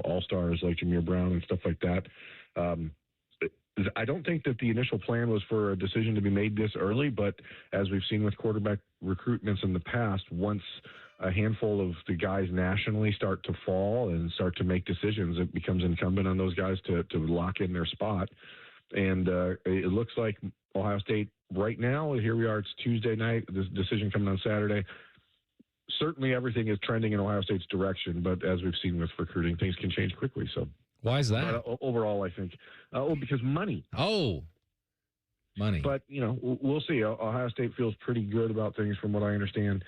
all-stars like Jameer Brown and stuff like that. I don't think that the initial plan was for a decision to be made this early, but as we've seen with quarterback recruitments in the past, once a handful of the guys nationally start to fall and start to make decisions, it becomes incumbent on those guys to lock in their spot. And it looks like Ohio State right now, here we are, it's Tuesday night, this decision coming on Saturday. Certainly everything is trending in Ohio State's direction, but as we've seen with recruiting, things can change quickly. So why is that? Overall, I think, because money. Oh, money. But, we'll see. Ohio State feels pretty good about things from what I understand.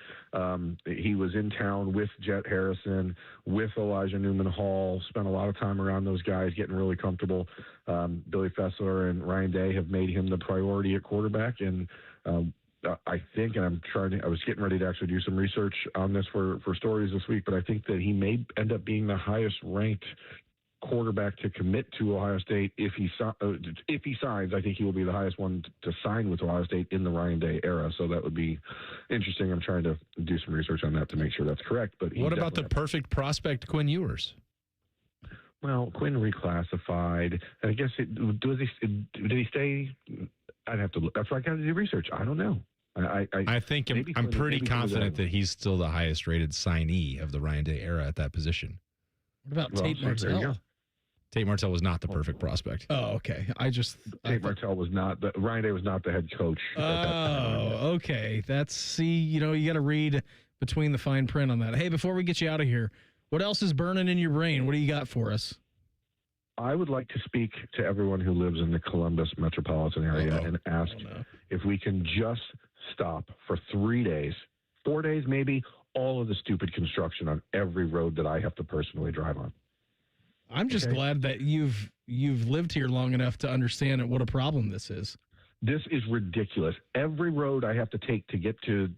He was in town with Jet Harrison, with Elijah Newman Hall, spent a lot of time around those guys, getting really comfortable. Billy Fessler and Ryan Day have made him the priority at quarterback. And I think, and I was getting ready to actually do some research on this for stories this week, but I think that he may end up being the highest ranked quarterback to commit to Ohio State if he signs. I think he will be the highest one to sign with Ohio State in the Ryan Day era. So that would be interesting. I'm trying to do some research on that to make sure that's correct. But what about the perfect prospect, Quinn Ewers? Well, Quinn reclassified. I guess did he stay? I'd have to look. That's why I got to do research. I don't know. I think I'm pretty confident that he's still the highest rated signee of the Ryan Day era at that position. What about Tate Martell? Tate Martell was not the perfect prospect. Oh, okay. Tate Martell was not Ryan Day was not the head coach. Oh, okay. You got to read between the fine print on that. Hey, before we get you out of here, what else is burning in your brain? What do you got for us? I would like to speak to everyone who lives in the Columbus metropolitan area and ask if we can just stop for 3 days, 4 days maybe, all of the stupid construction on every road that I have to personally drive on. I'm just glad that you've lived here long enough to understand what a problem this is. This is ridiculous. Every road I have to take to get to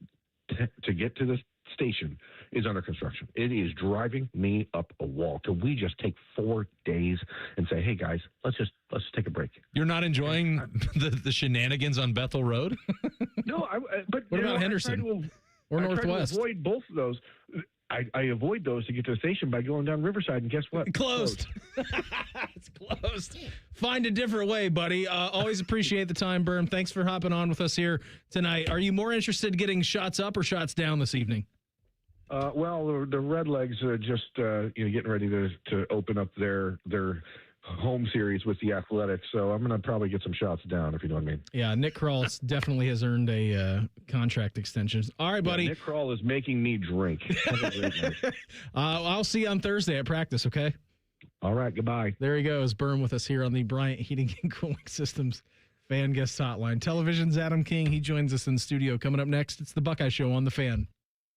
the station is under construction. It is driving me up a wall. Can we just take 4 days and say, hey guys, let's just take a break? You're not enjoying the shenanigans on Bethel Road? No, but what about Henderson or Northwest? I try to avoid both of those. I avoid those to get to the station by going down Riverside, and guess what? Closed. It's closed. Find a different way, buddy. Always appreciate the time, Birm. Thanks for hopping on with us here tonight. Are you more interested in getting shots up or shots down this evening? Well, the Redlegs are just getting ready to open up their home series with the Athletics, so I'm going to probably get some shots down, if you know what I mean. Yeah, Nick Krall definitely has earned a contract extension. All right, buddy. Nick Krall is making me drink. I'll see you on Thursday at practice, okay? All right, goodbye. There he goes, Birm with us here on the Bryant Heating and Cooling Systems Fan Guest Hotline. Television's Adam King. He joins us in the studio. Coming up next, it's the Buckeye Show on The Fan.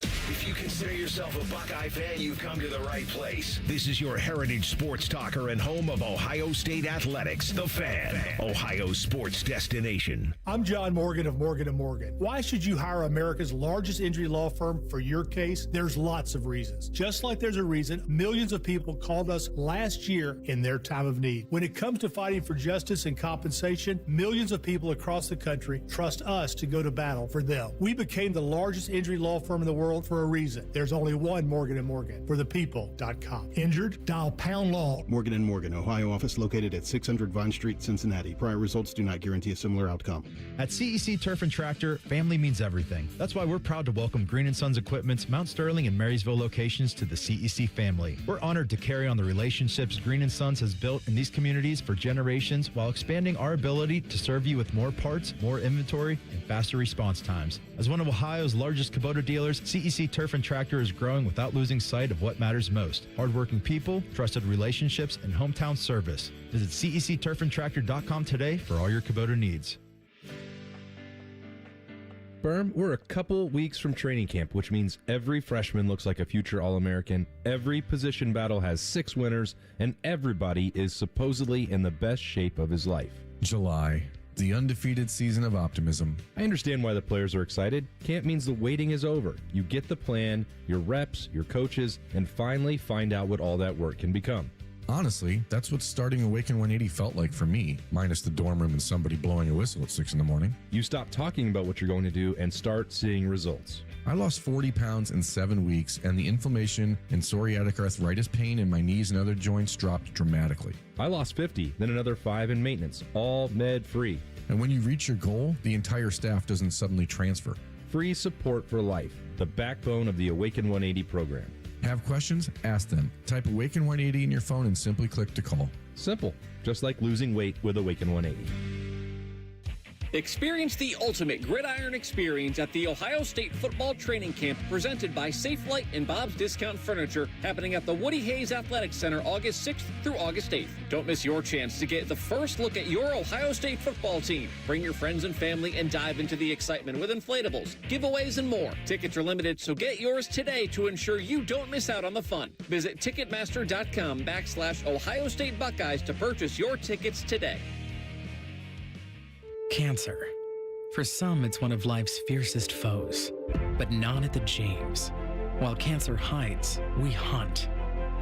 If you consider yourself a Buckeye fan, you've come to the right place. This is your heritage sports talker and home of Ohio State Athletics, The Fan, Ohio's sports destination. I'm John Morgan of Morgan & Morgan. Why should you hire America's largest injury law firm for your case? There's lots of reasons. Just like there's a reason millions of people called us last year in their time of need. When it comes to fighting for justice and compensation, millions of people across the country trust us to go to battle for them. We became the largest injury law firm in the world for a reason. There's only one Morgan & Morgan, for the people.com. Injured? Dial pound law. Morgan & Morgan, Ohio office located at 600 Vine Street, Cincinnati. Prior results do not guarantee a similar outcome. At CEC Turf and Tractor, family means everything. That's why we're proud to welcome Green & Sons Equipment's Mount Sterling and Marysville locations to the CEC family. We're honored to carry on the relationships Green & Sons has built in these communities for generations while expanding our ability to serve you with more parts, more inventory, and faster response times. As one of Ohio's largest Kubota dealers, CEC Turf and Tractor is growing without losing sight of what matters most. Hardworking people, trusted relationships, and hometown service. Visit CECturfandtractor.com today for all your Kubota needs. Birm, we're a couple weeks from training camp, which means every freshman looks like a future All-American, every position battle has 6 winners, and everybody is supposedly in the best shape of his life. July, the undefeated season of optimism. I understand why the players are excited. Camp means the waiting is over. You get the plan, your reps, your coaches, and finally find out what all that work can become. Honestly, that's what starting Awaken 180 felt like for me, minus the dorm room and somebody blowing a whistle at 6 in the morning. You stop talking about what you're going to do and start seeing results. I lost 40 pounds in 7 weeks, and the inflammation and psoriatic arthritis pain in my knees and other joints dropped dramatically. I lost 50, then another 5 in maintenance, all med-free. And when you reach your goal, the entire staff doesn't suddenly transfer. Free support for life, the backbone of the Awaken 180 program. Have questions? Ask them. Type Awaken 180 in your phone and simply click to call. Simple, just like losing weight with Awaken 180. Experience the ultimate gridiron experience at the Ohio State Football Training Camp presented by Safelight and Bob's Discount Furniture, happening at the Woody Hayes Athletic Center August 6th through August 8th. Don't miss your chance to get the first look at your Ohio State football team. Bring your friends and family and dive into the excitement with inflatables, giveaways, and more. Tickets are limited, so get yours today to ensure you don't miss out on the fun. Visit Ticketmaster.com/Ohio State Buckeyes to purchase your tickets today. Cancer. For some, it's one of life's fiercest foes, but not at the James. While cancer hides, we hunt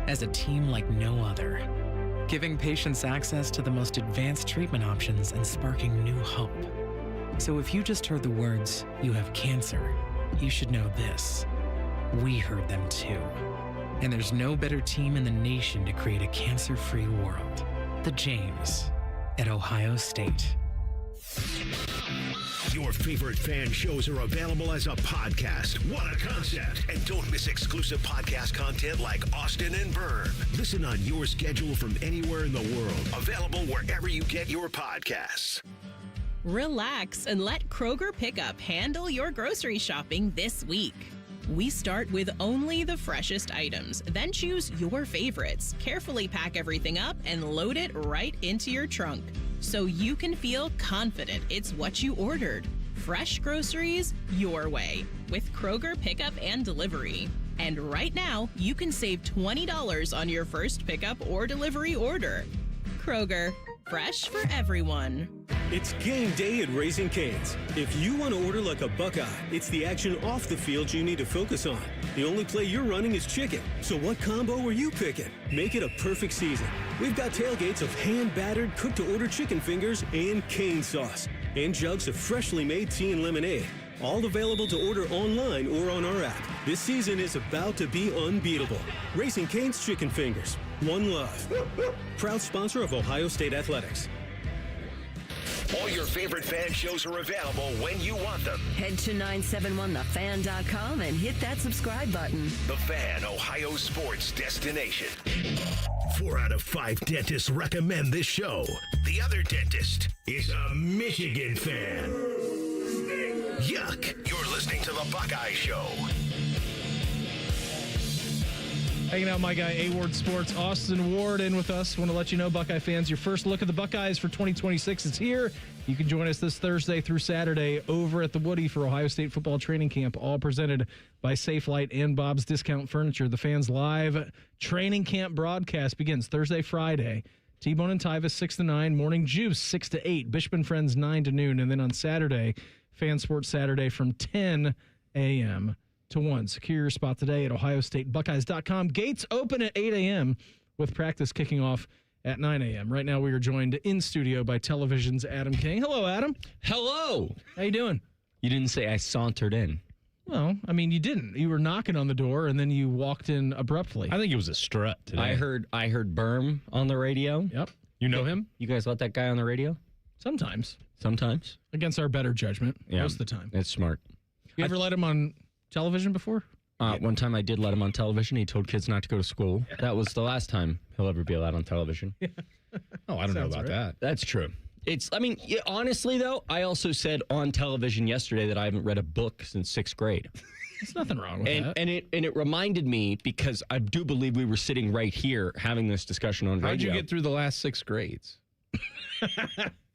as a team like no other, giving patients access to the most advanced treatment options and sparking new hope. So if you just heard the words, "you have cancer," you should know this. We heard them too. And there's no better team in the nation to create a cancer-free world. The James at Ohio State. Your favorite fan shows are available as a podcast. What a concept. And don't miss exclusive podcast content like Austin and Birm. Listen on your schedule from anywhere in the world. Available wherever you get your podcasts. Relax and let Kroger Pickup handle your grocery shopping this week. We start with only the freshest items, then choose your favorites, carefully pack everything up, and load it right into your trunk, so you can feel confident it's what you ordered. Fresh groceries your way with Kroger Pickup and Delivery. And right now, you can save $20 on your first pickup or delivery order. Kroger, fresh for everyone. It's game day at Raising Cane's. If you want to order like a Buckeye, it's the action off the field you need to focus on. The only play you're running is chicken. So what combo are you picking? Make it a perfect season. We've got tailgates of hand-battered, cooked-to-order chicken fingers and cane sauce. And jugs of freshly made tea and lemonade. All available to order online or on our app. This season is about to be unbeatable. Raising Cane's Chicken Fingers. One love. Proud sponsor of Ohio State Athletics. All your favorite fan shows are available when you want them. Head to 971thefan.com and hit that subscribe button. The Fan, Ohio sports destination. 4 out of 5 dentists recommend this show. The other dentist is a Michigan fan. Yuck. You're listening to The Buckeye Show. Hanging out, my guy, A-Ward Sports, Austin Ward, in with us. Want to let you know, Buckeye fans, your first look at the Buckeyes for 2026 is here. You can join us this Thursday through Saturday over at the Woody for Ohio State Football Training Camp, all presented by Safelight and Bob's Discount Furniture. The fans' live training camp broadcast begins Thursday, Friday. T-Bone and Tyvis, 6 to 9. Morning Juice, 6 to 8. Bishop and Friends, 9 to noon. And then on Saturday, Fan Sports Saturday from 10 a.m. to 1. Secure your spot today at ohiostatebuckeyes.com. Gates open at 8 a.m. with practice kicking off at 9 a.m. Right now we are joined in studio by Television's Adam King. Hello, Adam. Hello. How you doing? You didn't say I sauntered in. Well, I mean, you didn't. You were knocking on the door, and then you walked in abruptly. I think it was a strut today. I heard Birm on the radio. Yep. You know him? You guys let that guy on the radio? Sometimes. Sometimes? Against our better judgment. Yeah. Most of the time. It's smart. You ever let him on television before? One time I did let him on television. He told kids not to go to school. Yeah. That was the last time he'll ever be allowed on television. Yeah. Oh, I don't know about that. That's true. Honestly, though, I also said on television yesterday that I haven't read a book since 6th grade. There's nothing wrong with that. And it reminded me, because I do believe we were sitting right here having this discussion on radio. How'd you get through the last 6 grades?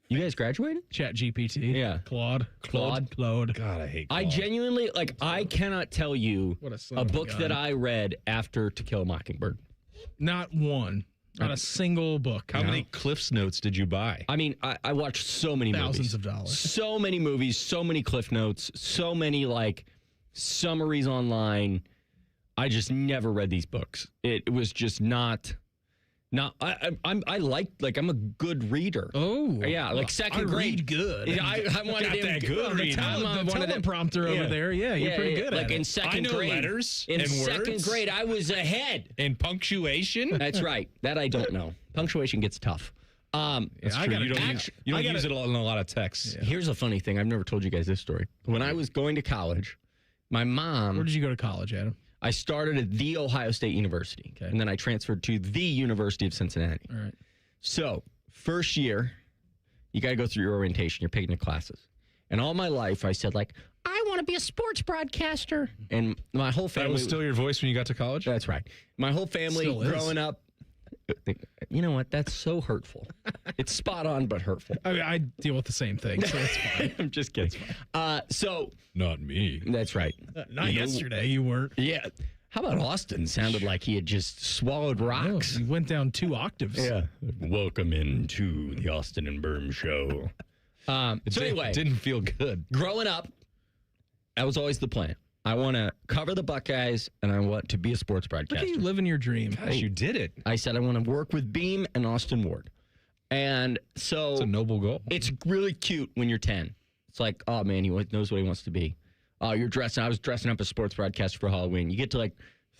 You guys graduated? Chat GPT. Yeah. Claude. Claude. God, I hate Claude. I genuinely, I cannot tell you a book God. that I read after To Kill a Mockingbird. Not one. Not a single book. How many Cliff's Notes did you buy? I mean, I watched so many Thousands movies. of dollars. So many movies, so many Cliff Notes, so many, summaries online. I just never read these books. It was just not No, I'm a good reader. Oh, yeah, like second grade. Read good. I wanted Got that good reading. The teleprompter over there. Yeah, you're pretty good at like it. in second I know grade. letters in and second words. grade, I was ahead. And punctuation? That's right. That I don't know. Punctuation gets tough. That's true. You don't use it in a lot of texts. Yeah. Here's a funny thing. I've never told you guys this story. When I was going to college, my mom... Where did you go to college, Adam? I started at The Ohio State University, and then I transferred to the University of Cincinnati. All right. So, first year, you got to go through your orientation, your picnic classes. And all my life, I said, like, I want to be a sports broadcaster. And my whole family... That was still your voice when you got to college? That's right. My whole family growing up, you know what? That's so hurtful. It's spot on, but hurtful. I mean, I deal with the same thing, so it's fine. I'm just kidding. So... Not me. That's right. Not yesterday, you weren't. Yeah. How about Austin? Sounded like he had just swallowed rocks. He went down 2 octaves. Yeah. Welcome into the Austin and Birm show. Anyway. It didn't feel good. Growing up, that was always the plan. I want to cover the Buckeyes, and I want to be a sports broadcaster. Look at you living your dream. Gosh, you did it. I said I want to work with Beam and Austin Ward. And so... It's a noble goal. It's really cute when you're 10. It's like, oh, man, he knows what he wants to be. I was dressing up as a sports broadcaster for Halloween. You get to like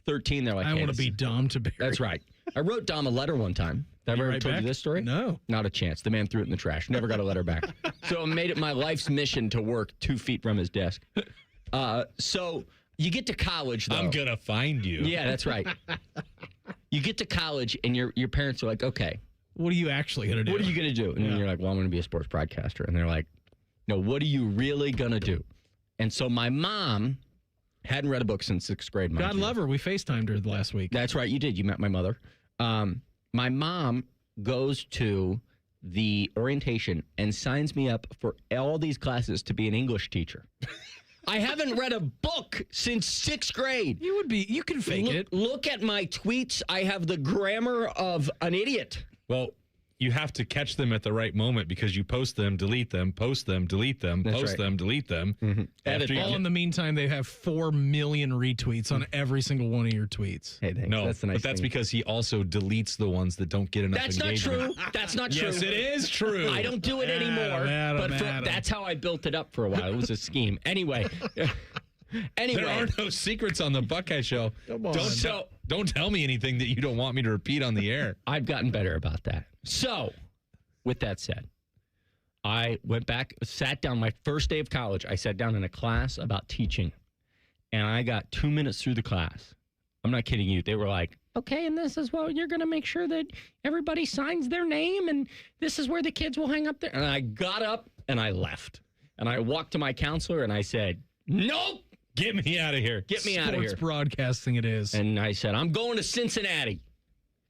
13, they're like, I want to be Dom to Barry. That's right. I wrote Dom a letter one time. Have I ever told you this story? No. Not a chance. The man threw it in the trash. Never got a letter back. So I made it my life's mission to work 2 feet from his desk. So you get to college, though. I'm going to find you. Yeah, that's right. You get to college, and your parents are like, okay. What are you actually going to do? What are you going to do? And then you're like, well, I'm going to be a sports broadcaster. And they're like, no, what are you really going to do? And so my mom hadn't read a book since 6th grade. God love her. We FaceTimed her last week. That's right. You did. You met my mother. My mom goes to the orientation and signs me up for all these classes to be an English teacher. I haven't read a book since 6th grade. You can fake it. Look at my tweets. I have the grammar of an idiot. Well, you have to catch them at the right moment because you post them, delete them, post them, delete them, post them, delete them. Mm-hmm. All in the meantime, they have 4 million retweets on every single one of your tweets. Hey, thanks. No, that's the nice but that's thing. because he also deletes the ones that don't get enough engagement. That's not true. That's not true. Yes, it is true. I don't do it anymore. Adam. That's how I built it up for a while. It was a scheme. Anyway. There are no secrets on the Buckeye Show. Come on. Don't tell me anything that you don't want me to repeat on the air. I've gotten better about that. So, with that said, I went back, sat down my first day of college. I sat down in a class about teaching, and I got 2 minutes through the class. I'm not kidding you. They were like, okay, and this is what you're going to make sure that everybody signs their name, and this is where the kids will hang up there. And I got up, and I left. And I walked to my counselor, and I said, nope. Get me out of here. Get me out of here. Sports broadcasting it is. And I said, I'm going to Cincinnati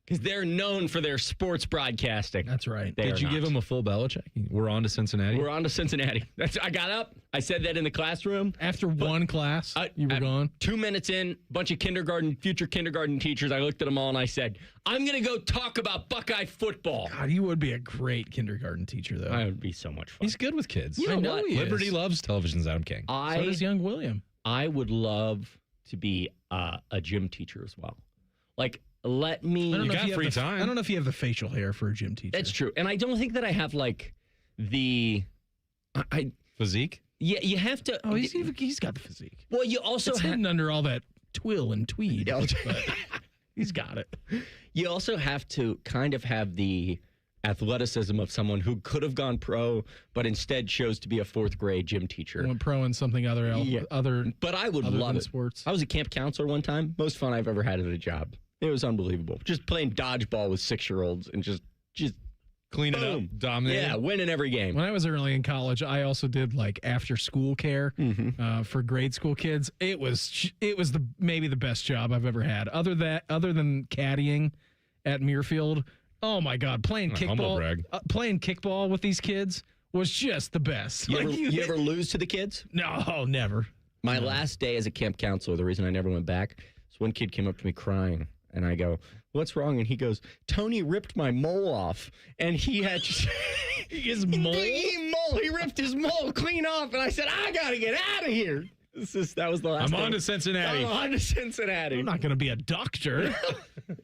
because they're known for their sports broadcasting. That's right. Did you give him a full Belichick? We're on to Cincinnati? We're on to Cincinnati. I got up. I said that in the classroom. After one class, you were gone? 2 minutes in, bunch of future kindergarten teachers. I looked at them all and I said, I'm going to go talk about Buckeye football. God, you would be a great kindergarten teacher, though. That would be so much fun. He's good with kids. You know what? Liberty loves television's Adam King. So does young William. I would love to be a gym teacher as well. Like, let me... You got free time. I don't know if you have the facial hair for a gym teacher. That's true. And I don't think that I have, like, the... Physique? Yeah, you have to... Oh, he's got the physique. Well, you also it's hidden under all that twill and tweed. But he's got it. You also have to kind of have the athleticism of someone who could have gone pro, but instead chose to be a 4th grade gym teacher. Went pro in something other. But I would love it. Sports. I was a camp counselor one time. Most fun I've ever had at a job. It was unbelievable. Just playing dodgeball with 6-year-olds and just clean it up, dominate. Yeah, winning every game. When I was early in college, I also did like after school care for grade school kids. It was maybe the best job I've ever had. Other than caddying at Muirfield. Oh my God, playing kickball with these kids was just the best. You ever lose to the kids? No, never. My last day as a camp counselor, the reason I never went back, is one kid came up to me crying, and I go, "What's wrong?" And he goes, "Tony ripped my mole off, and he had his mole. He ripped his mole clean off." And I said, "I gotta get out of here." That was the last. I'm on to Cincinnati. I'm not going to be a doctor.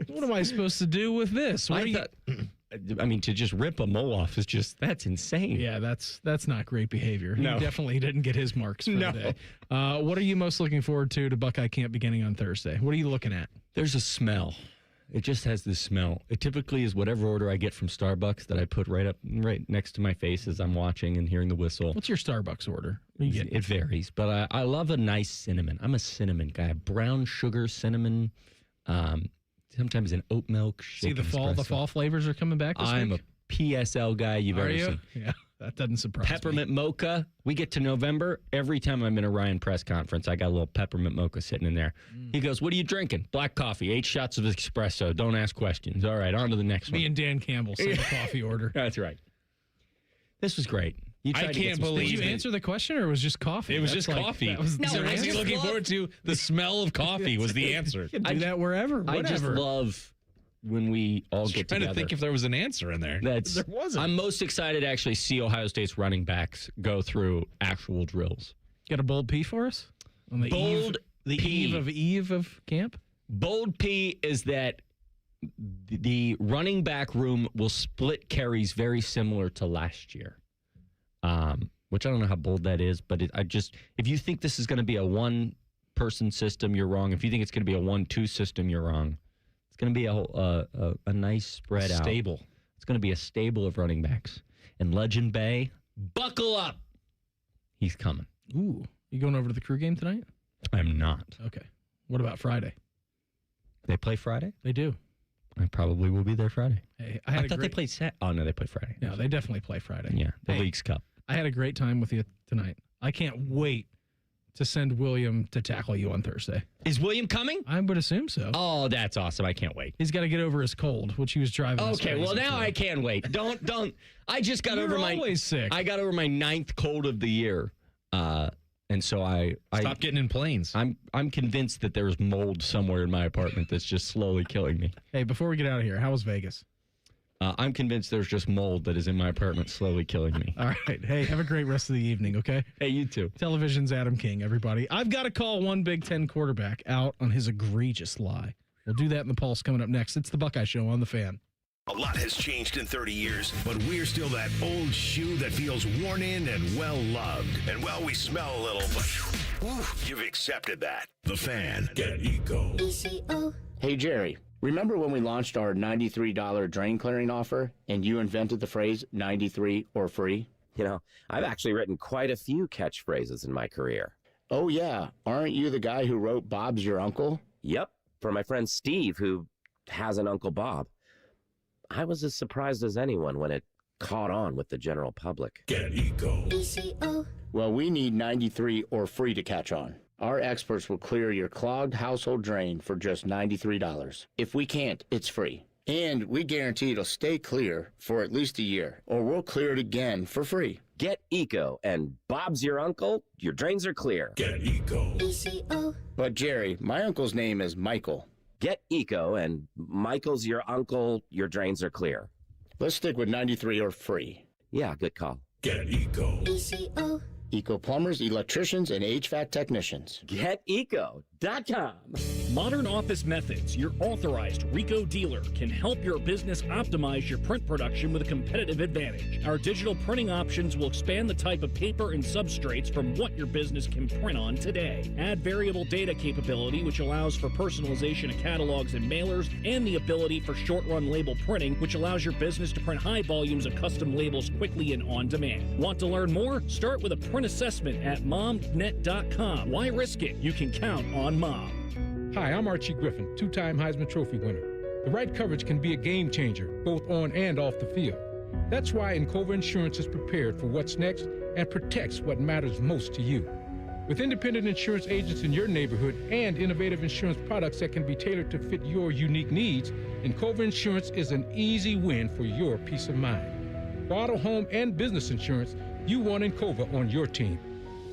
What am I supposed to do with this? To just rip a mole off is that's insane. Yeah, that's not great behavior. No. He definitely didn't get his marks for the day. What are you most looking forward to Buckeye Camp beginning on Thursday? What are you looking at? There's a smell. It just has this smell. It typically is whatever order I get from Starbucks that I put right next to my face as I'm watching and hearing the whistle. What's your Starbucks order? What are you getting? It varies, but I love a nice cinnamon. I'm a cinnamon guy. Brown sugar cinnamon. Sometimes an oat milk. See, the fall flavors are coming back this I'm week? a PSL guy you've ever seen. Yeah, that doesn't surprise me. Peppermint mocha. We get to November. Every time I'm in a Ryan press conference, I got a little peppermint mocha sitting in there. He goes, "What are you drinking?" "Black coffee, 8 shots of espresso. Don't ask questions." All right, on to the next one. Me and Dan Campbell sent a coffee order. That's right. This was great. I can't believe Did you answer the question, or it was just coffee? It was just coffee. Was he looking forward to the smell of coffee was the answer. You can do that wherever, whatever. I just love when we all get together. Trying to think if there was an answer in there. There wasn't. I'm most excited to actually see Ohio State's running backs go through actual drills. Got a bold P for us? On the eve of camp? Bold P is that the running back room will split carries very similar to last year. Which I don't know how bold that is, but if you think this is going to be a one-person system, you're wrong. If you think it's going to be a 1-2 system, you're wrong. It's going to be a nice spread out. Stable. It's going to be a stable of running backs. And Legend Bay, buckle up. He's coming. Ooh. You going over to the crew game tonight? I'm not. Okay. What about Friday? They play Friday? They do. I probably will be there Friday. Hey, I thought they played Oh, no, they play Friday. No, they definitely play Friday. Yeah, the League's Cup. I had a great time with you tonight. I can't wait to send William to tackle you on Thursday. Is William coming? I would assume so. Oh, that's awesome. I can't wait. He's got to get over his cold, which he was driving. Okay, well, now I can wait. Don't. I just got over my... always sick. I got over my 9th cold of the year. And so I Stop getting in planes. I'm convinced that there's mold somewhere in my apartment that's just slowly killing me. Hey, before we get out of here, how was Vegas? I'm convinced there's just mold that is in my apartment slowly killing me. All right. Hey, have a great rest of the evening, okay? Hey, you too. Television's Adam King, everybody. I've got to call one Big Ten quarterback out on his egregious lie. We'll do that in the Pulse coming up next. It's the Buckeye Show on the Fan. A lot has changed in 30 years, but we're still that old shoe that feels worn in and well-loved. And, well, we smell a little, but you've accepted that. The Fan. Get Eco. Hey, Jerry. Remember when we launched our $93 drain clearing offer and you invented the phrase 93 or free? You know, I've actually written quite a few catchphrases in my career. Oh, yeah. Aren't you the guy who wrote Bob's Your Uncle? Yep, for my friend Steve, who has an Uncle Bob. I was as surprised as anyone when it caught on with the general public. Get Eco. Well, we need 93 or free to catch on. Our experts will clear your clogged household drain for just $93. If we can't, it's free. And we guarantee it'll stay clear for at least a year, or we'll clear it again for free. Get Eco, and Bob's your uncle, your drains are clear. Get Eco. But Jerry, my uncle's name is Michael. Get Eco, and Michael's your uncle, your drains are clear. Let's stick with 93 or free. Yeah, good call. Get Eco. Eco plumbers, electricians, and HVAC technicians. GetEco.com. Modern Office Methods, your authorized Rico dealer, can help your business optimize your print production with a competitive advantage. Our digital printing options will expand the type of paper and substrates from what your business can print on today. Add variable data capability, which allows for personalization of catalogs and mailers, and the ability for short-run label printing, which allows your business to print high volumes of custom labels quickly and on demand. Want to learn more? Start with a print assessment at momnet.com. Why risk it? You can count on Mom. Hi, I'm Archie Griffin, 2-time Heisman Trophy winner. The right coverage can be a game changer, both on and off the field. That's why Encova Insurance is prepared for what's next and protects what matters most to you. With independent insurance agents in your neighborhood and innovative insurance products that can be tailored to fit your unique needs, Encova Insurance is an easy win for your peace of mind. For auto, home, and business insurance, you want Encova on your team.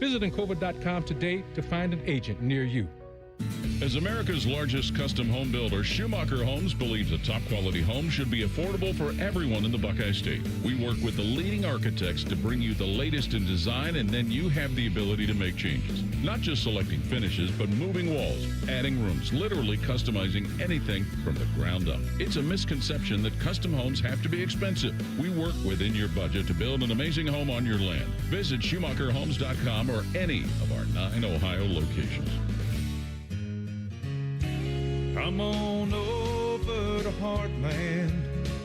Visit Encova.com today to find an agent near you. As America's largest custom home builder, Schumacher Homes believes a top-quality home should be affordable for everyone in the Buckeye State. We work with the leading architects to bring you the latest in design, and then you have the ability to make changes. Not just selecting finishes, but moving walls, adding rooms, literally customizing anything from the ground up. It's a misconception that custom homes have to be expensive. We work within your budget to build an amazing home on your land. Visit SchumacherHomes.com or any of our 9 Ohio locations. Come on over to Heartland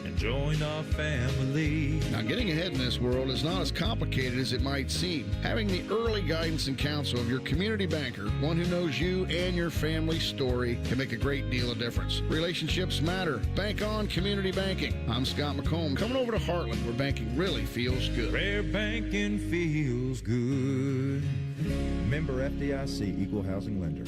and join our family. Now, getting ahead in this world is not as complicated as it might seem. Having the early guidance and counsel of your community banker, one who knows you and your family's story, can make a great deal of difference. Relationships matter. Bank on community banking. I'm Scott McComb, coming over to Heartland, where banking really feels good. Where banking feels good. Member FDIC, Equal Housing Lender.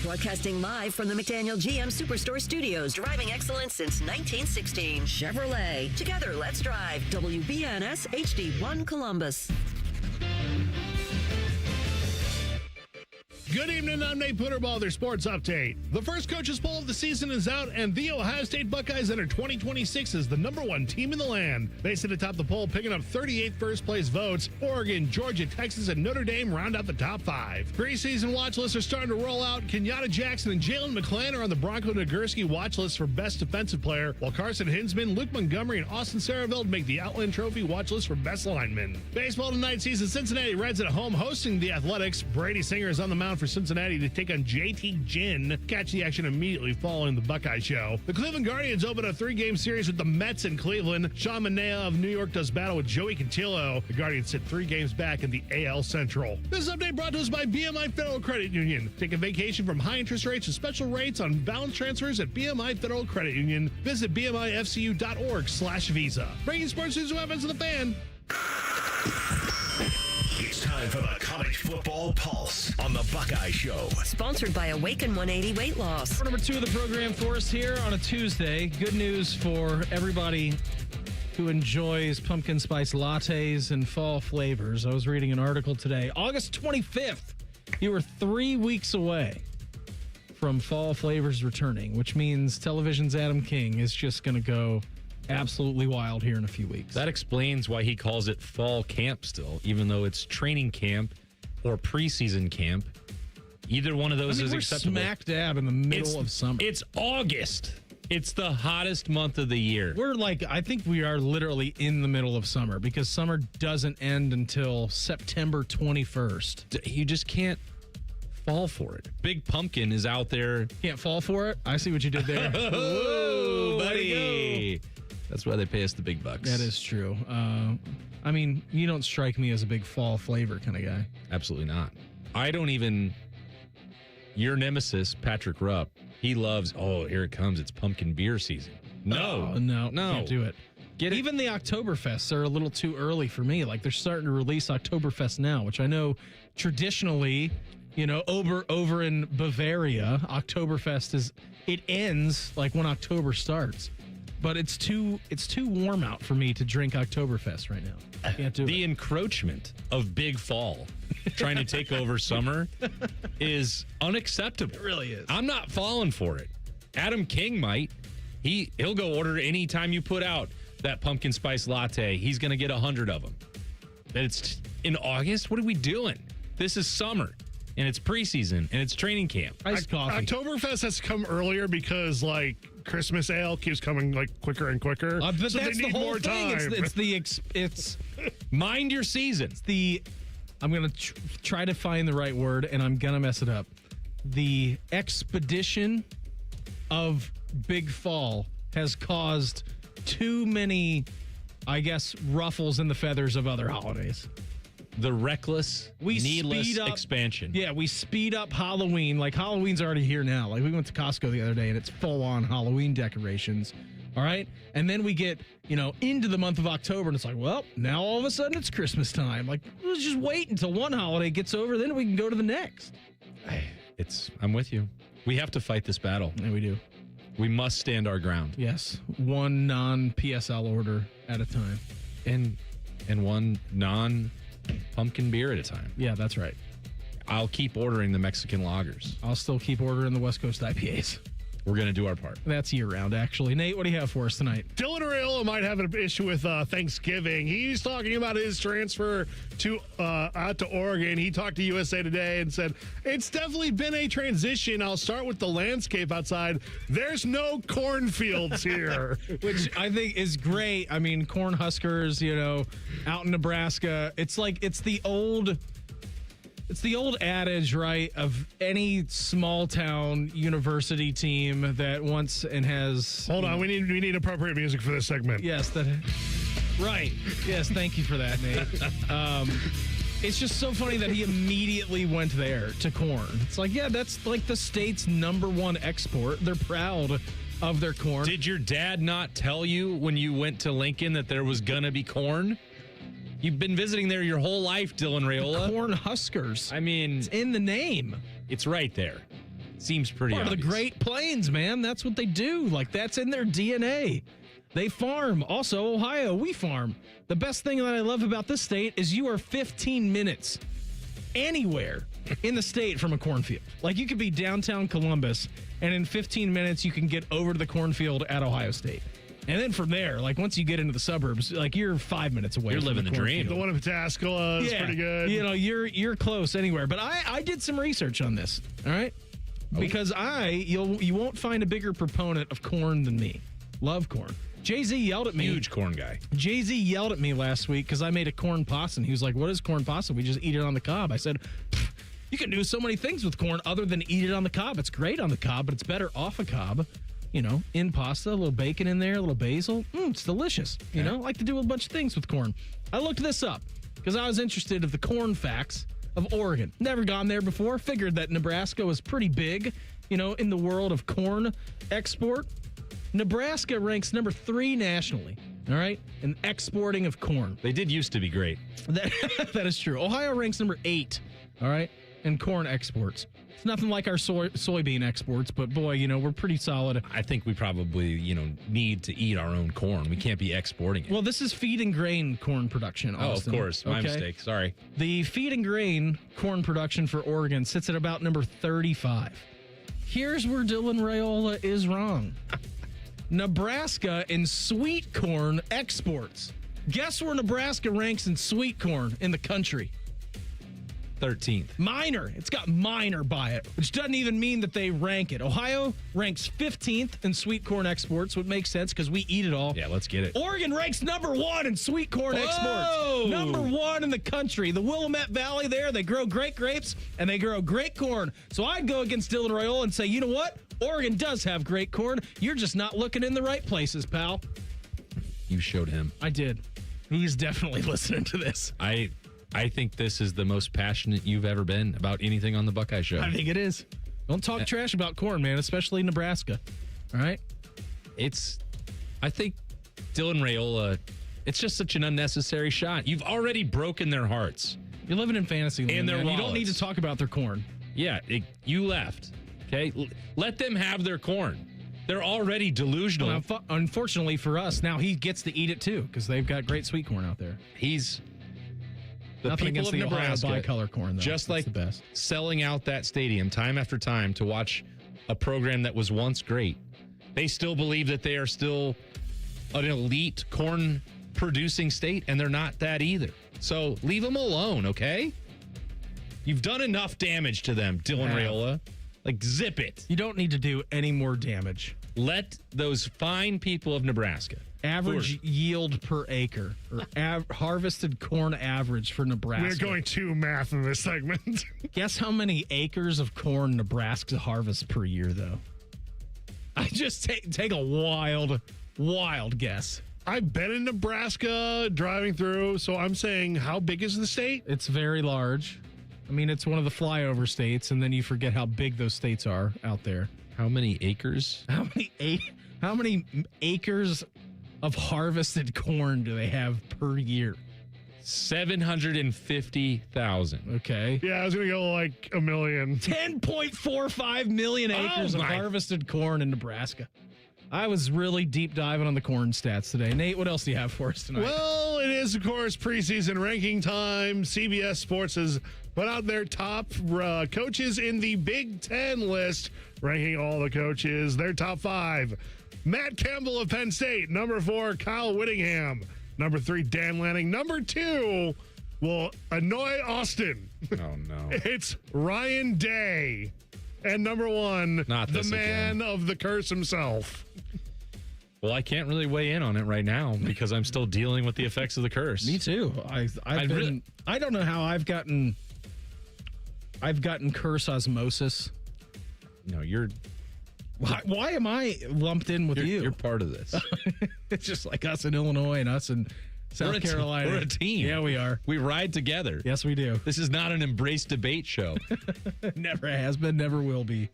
Broadcasting live from the McDaniel GM Superstore Studios. Driving excellence since 1916. Chevrolet. Together, let's drive. WBNS HD1 Columbus. Good evening, I'm Nate Putterball, their sports update. The first coaches poll of the season is out, and the Ohio State Buckeyes enter 2026 as the #1 team in the land. They sit atop the poll, picking up 38 first-place votes. Oregon, Georgia, Texas, and Notre Dame round out the top 5. Preseason watch lists are starting to roll out. Kenyatta Jackson and Jalen McClain are on the Bronco Nagurski watch list for Best Defensive Player, while Carson Hinsman, Luke Montgomery, and Austin Sarahville make the Outland Trophy watch list for Best Lineman. Baseball tonight sees the Cincinnati Reds at home hosting the Athletics. Brady Singer is on the mound for Cincinnati to take on JT Ginn. Catch the action immediately following the Buckeye Show. The Cleveland Guardians open a 3-game series with the Mets in Cleveland. Sean Manaea of New York does battle with Joey Cantillo. The Guardians sit 3 games back in the AL Central. This update brought to us by BMI Federal Credit Union. Take a vacation from high interest rates to special rates on balance transfers at BMI Federal Credit Union. Visit BMIFCU.org/visa. Bringing sports news and weapons to the fan. It's time for the College Football Pulse on the Buckeye Show. Sponsored by Awaken 180 Weight Loss. Number 2 of the program for us here on a Tuesday. Good news for everybody who enjoys pumpkin spice lattes and fall flavors. I was reading an article today. August 25th, you are 3 weeks away from fall flavors returning, which means television's Adam King is just going to go absolutely wild here in a few weeks. That explains why he calls it fall camp still, even though it's training camp or preseason camp. Either one of those is acceptable. We're smack dab in the middle of summer. It's August. It's the hottest month of the year. I think we are literally in the middle of summer because summer doesn't end until September 21st. You just can't fall for it. Big Pumpkin is out there. Can't fall for it? I see what you did there. Whoa, buddy. That's why they pay us the big bucks. That is true. I mean, you don't strike me as a big fall flavor kind of guy. Absolutely not. I don't even... Your nemesis, Patrick Rupp, he loves, here it comes. It's pumpkin beer season. No. Can't do it. Even the Oktoberfests are a little too early for me. Like, they're starting to release Oktoberfest now, which I know traditionally, over in Bavaria, Oktoberfest it ends like when October starts. But it's too warm out for me to drink Oktoberfest right now. I can't do it. The encroachment of Big Fall trying to take over summer is unacceptable. It really is. I'm not falling for it. Adam King might. He'll go order any time you put out that pumpkin spice latte. He's going to get 100 of them. It's in August? What are we doing? This is summer. And it's preseason, and it's training camp. Iced coffee. Oktoberfest has to come earlier because, Christmas ale keeps coming, quicker and quicker. But so that's they need the whole more thing. time. It's mind your season. I'm going to try to find the right word, and I'm going to mess it up. The expedition of Big Fall has caused too many, ruffles in the feathers of other holidays. The reckless, needless expansion. Yeah, we speed up Halloween. Halloween's already here now. We went to Costco the other day, and it's full-on Halloween decorations. All right? And then we get, into the month of October, and it's now all of a sudden it's Christmas time. Let's just wait until one holiday gets over, then we can go to the next. I'm with you. We have to fight this battle. Yeah, we do. We must stand our ground. Yes. One non-PSL order at a time. And one non-pumpkin beer at a time. Yeah, that's right. I'll keep ordering the Mexican lagers. I'll still keep ordering the West Coast IPAs. We're going to do our part. That's year-round, actually. Nate, what do you have for us tonight? Dylan Raiola might have an issue with Thanksgiving. He's talking about his transfer to out to Oregon. He talked to USA Today and said, it's definitely been a transition. I'll start with the landscape outside. There's no cornfields here. Which I think is great. I mean, corn huskers, out in Nebraska. It's the old adage, right, of any small town university team that wants and has. Hold on, we need appropriate music for this segment. Yes, right. Yes, thank you for that, Nate. It's just so funny that he immediately went there to corn. It's like, yeah, that's like the state's #1 export. They're proud of their corn. Did your dad not tell you when you went to Lincoln that there was gonna be corn? You've been visiting there your whole life, Dylan Raiola. The corn huskers. I mean, it's in the name. It's right there. Seems pretty Part obvious. of the Great Plains, man. That's what they do. Like, that's in their DNA. They farm. Also, Ohio, we farm. The best thing that I love about this state is you are 15 minutes anywhere in the state from a cornfield. Like, you could be downtown Columbus, and in 15 minutes, you can get over to the cornfield at Ohio State. And then from there, like, once you get into the suburbs, like, you're 5 minutes away. You're living the dream. The one in Pataskala is pretty good. You're close anywhere. But I did some research on this, all right? Because you won't find a bigger proponent of corn than me. Love corn. Jay-Z yelled at me. Huge corn guy. Jay-Z yelled at me last week because I made a corn pasta. And he was like, what is corn pasta? We just eat it on the cob. I said, you can do so many things with corn other than eat it on the cob. It's great on the cob, but it's better off a cob. In pasta, a little bacon in there, a little basil. It's delicious. I like to do a bunch of things with corn. I looked this up because I was interested in the corn facts of Oregon. Never gone there before. Figured that Nebraska was pretty big, in the world of corn export. Nebraska ranks number 3 nationally, all right, in exporting of corn. They did used to be great. That is true. Ohio ranks number 8, all right, in corn exports. It's nothing like our soybean exports, but boy, we're pretty solid. I think we probably, need to eat our own corn. We can't be exporting it. Well, this is feed and grain corn production, Austin. Oh, of course. My mistake. Sorry. The feed and grain corn production for Oregon sits at about number 35. Here's where Dylan Raiola is wrong. Nebraska in sweet corn exports. Guess where Nebraska ranks in sweet corn in the country? 13th. Minor. It's got minor by it, which doesn't even mean that they rank it. Ohio ranks 15th in sweet corn exports, which makes sense because we eat it all. Yeah, let's get it. Oregon ranks number 1 in sweet corn exports. Number 1 in the country. The Willamette Valley there, they grow great grapes and they grow great corn. So I'd go against Dylan Raiola and say, you know what? Oregon does have great corn. You're just not looking in the right places, pal. You showed him. I did. He's definitely listening to this. I think this is the most passionate you've ever been about anything on the Buckeye Show. I think it is. Don't talk trash about corn, man, especially Nebraska. All right? I think Dylan Raiola, it's just such an unnecessary shot. You've already broken their hearts. You're living in fantasy land, and their man. wallets. You don't need to talk about their corn. Yeah, you left. Okay? Let them have their corn. They're already delusional. Well, unfortunately for us, now he gets to eat it too because they've got great sweet corn out there. The Nothing people against of the Nebraska, Ohio bicolor corn, though. just That's like the best. selling out that stadium time after time to watch a program that was once great, they still believe that they are still an elite corn producing state, and they're not that either. So leave them alone, okay? You've done enough damage to them, Dylan Raiola. Like, zip it. You don't need to do any more damage. Let those fine people of Nebraska. Average yield per acre, or harvested corn average for Nebraska. We're going to math in this segment. Guess how many acres of corn Nebraska harvests per year, though? I just take a wild guess. I've been in Nebraska driving through, so I'm saying, how big is the state? It's very large. I mean, it's one of the flyover states, and then you forget how big those states are out there. How many acres? How many acres of harvested corn do they have per year? 750,000. Okay. Yeah, I was going to go like a million. 10.45 million acres of harvested corn in Nebraska. I was really deep diving on the corn stats today. Nate, what else do you have for us tonight? Well, it is, of course, preseason ranking time. CBS Sports has put out their top coaches in the Big Ten list, ranking all the coaches, their top 5. Matt Campbell of Penn State. Number 4, Kyle Whittingham. Number 3, Dan Lanning. Number 2 will annoy Austin. Oh, no. It's Ryan Day. And number 1, Not the this man of the curse himself. Well, I can't really weigh in on it right now because I'm still dealing with the effects of the curse. Me too. I don't know how I've gotten curse osmosis. No, you're. Why am I lumped in with you? You're part of this. It's just like us in Illinois and us in South Carolina. We're a team. Yeah, we are. We ride together. Yes, we do. This is not an embrace debate show. Never has been, never will be.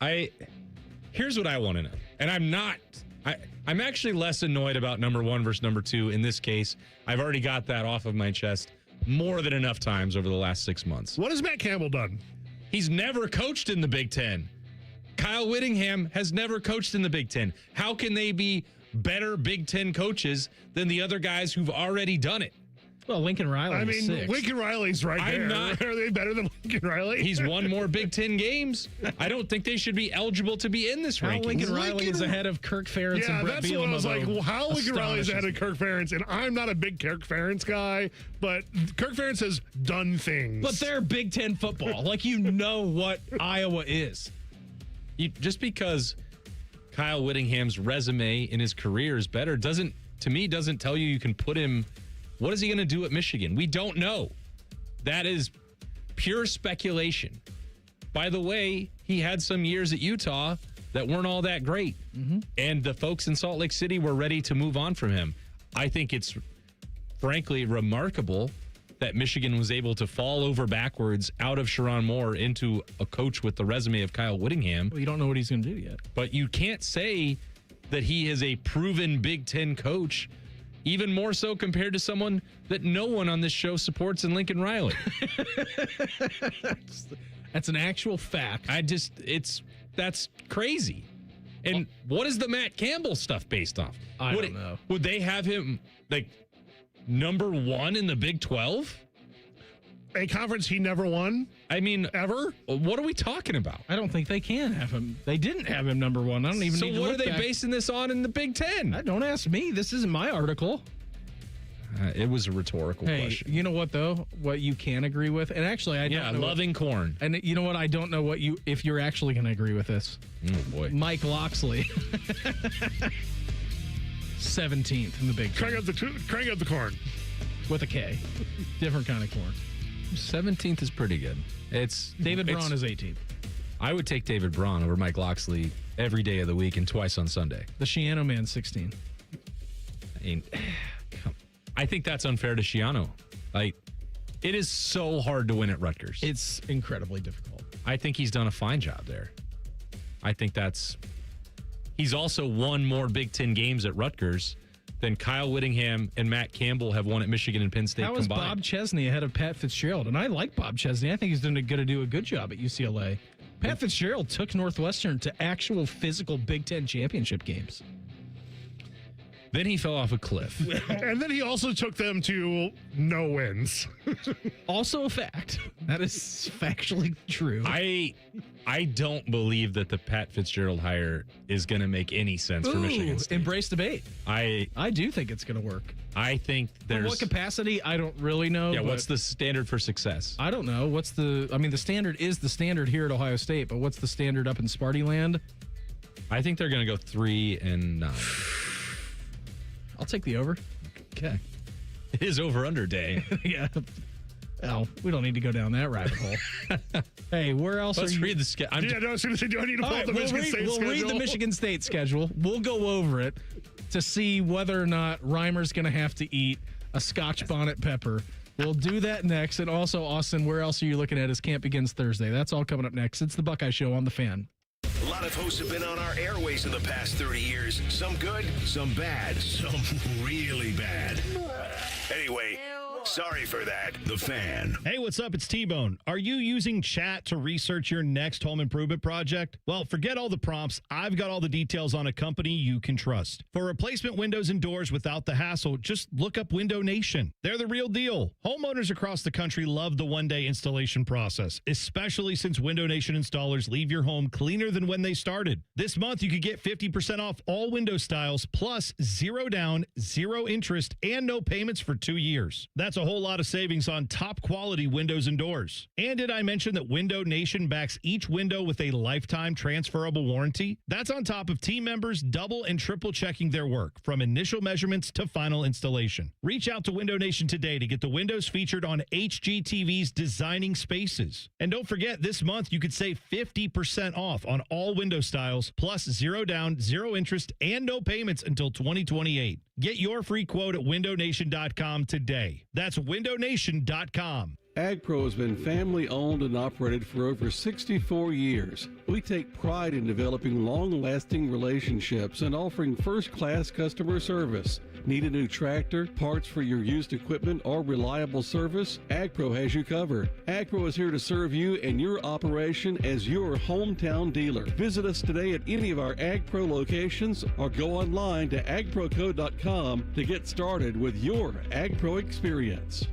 Here's what I want to know. And I'm actually less annoyed about number 1 versus number 2 in this case. I've already got that off of my chest more than enough times over the last 6 months. What has Matt Campbell done? He's never coached in the Big Ten. Kyle Whittingham has never coached in the Big Ten. How can they be better Big Ten coaches than the other guys who've already done it? Well, Lincoln Riley is 6. Lincoln Riley's right there. Are they better than Lincoln Riley? He's won more Big Ten games. I don't think they should be eligible to be in this ranking. Lincoln Riley is ahead of Kirk Ferentz and Brett that's Bielema. what I was like, well, how Lincoln Riley is ahead of Kirk Ferentz, and I'm not a big Kirk Ferentz guy, but Kirk Ferentz has done things. But they're Big Ten football. Like, you know what Iowa is. Just because Kyle Whittingham's resume in his career is better doesn't tell you can put him. What is he going to do at Michigan? We don't know. That is pure speculation. By the way, he had some years at Utah that weren't all that great. Mm-hmm. And the folks in Salt Lake City were ready to move on from him. I think it's frankly remarkable that Michigan was able to fall over backwards out of Sherrone Moore into a coach with the resume of Kyle Whittingham. Well, you don't know what he's going to do yet. But you can't say that he is a proven Big Ten coach, even more so compared to someone that no one on this show supports in Lincoln Riley. That's an actual fact. That's crazy. And what is the Matt Campbell stuff based off? I don't know. Would they have him like number 1 in the Big 12? A conference he never won? I mean, ever? What are we talking about? I don't think they can have him. They didn't have him number 1. I don't even need to So what look are they back. basing this on in the Big Ten? Don't ask me. This isn't my article. It was a rhetorical question. You know what, though? What you can agree with? And actually, I don't know loving corn. And you know what? I don't know if you're actually going to agree with this. Oh, boy. Mike Loxley. 17th in the Big Ten. Crank up the corn. With a K. Different kind of corn. 17th is pretty good. David Braun is 18th. I would take David Braun over Mike Loxley every day of the week and twice on Sunday. The Shiano man, 16. I think that's unfair to Shiano. Like, it is so hard to win at Rutgers. It's incredibly difficult. I think he's done a fine job there. I think he's also won more Big Ten games at Rutgers than Kyle Whittingham and Matt Campbell have won at Michigan and Penn State combined. How is Bob Chesney ahead of Pat Fitzgerald? And I like Bob Chesney. I think he's going to do a good job at UCLA. Pat Fitzgerald took Northwestern to actual physical Big Ten championship games. Then he fell off a cliff. And then he also took them to no wins. Also a fact. That is factually true. I don't believe that the Pat Fitzgerald hire is going to make any sense for Michigan State. Embrace debate. I do think it's going to work. I think there's... In what capacity? I don't really know. Yeah, what's the standard for success? I don't know. The standard is the standard here at Ohio State, but what's the standard up in Sparty land? I think they're going to go 3-9. I'll take the over. Okay. It is over-under day. Yeah. Oh, we don't need to go down that rabbit hole. Hey, where else Let's are you? read the schedule. I was going to say, do I need to pull up the Michigan State schedule? We'll read the Michigan State schedule. We'll go over it to see whether or not Reimer's going to have to eat a Scotch bonnet pepper. We'll do that next. And also, Austin, where else are you looking at as camp begins Thursday? That's all coming up next. It's the Buckeye Show on The Fan. A lot of hosts have been on our airways in the past 30 years. Some good, some bad, some really bad. Anyway, Sorry for that. The Fan. Hey, what's up? It's T-Bone. Are you using chat to research your next home improvement project? Well, forget all the prompts. I've got all the details on a company you can trust. For replacement windows and doors without the hassle, just look up Window Nation. They're the real deal. Homeowners across the country love the one-day installation process, especially since Window Nation installers leave your home cleaner than when they started. This month, you could get 50% off all window styles, plus 0 down, 0 interest, and no payments for 2 years. That's a whole lot of savings on top quality windows and doors. And did I mention that Window Nation backs each window with a lifetime transferable warranty? That's on top of team members double and triple checking their work from initial measurements to final installation. Reach out to Window Nation today to get the windows featured on HGTV's Designing Spaces. And don't forget, this month you could save 50% off on all window styles, plus 0 down, 0 interest, and no payments until 2028. Get your free quote at windownation.com today. That's windownation.com. AgPro has been family owned and operated for over 64 years. We take pride in developing long-lasting relationships and offering first-class customer service. Need a new tractor, parts for your used equipment, or reliable service? AgPro has you covered. AgPro is here to serve you and your operation as your hometown dealer. Visit us today at any of our AgPro locations or go online to agproco.com to get started with your AgPro experience.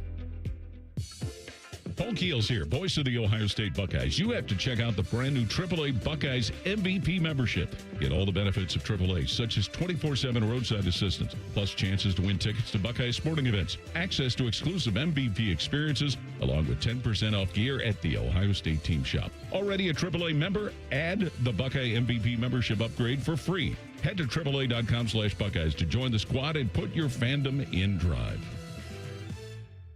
Paul Keels here, voice of the Ohio State Buckeyes. You have to check out the brand new AAA Buckeyes MVP membership. Get all the benefits of AAA, such as 24/7 roadside assistance, plus chances to win tickets to Buckeye sporting events, access to exclusive MVP experiences, along with 10% off gear at the Ohio State team shop. Already a AAA member? Add the Buckeye MVP membership upgrade for free. Head to AAA.com/Buckeyes to join the squad and put your fandom in drive.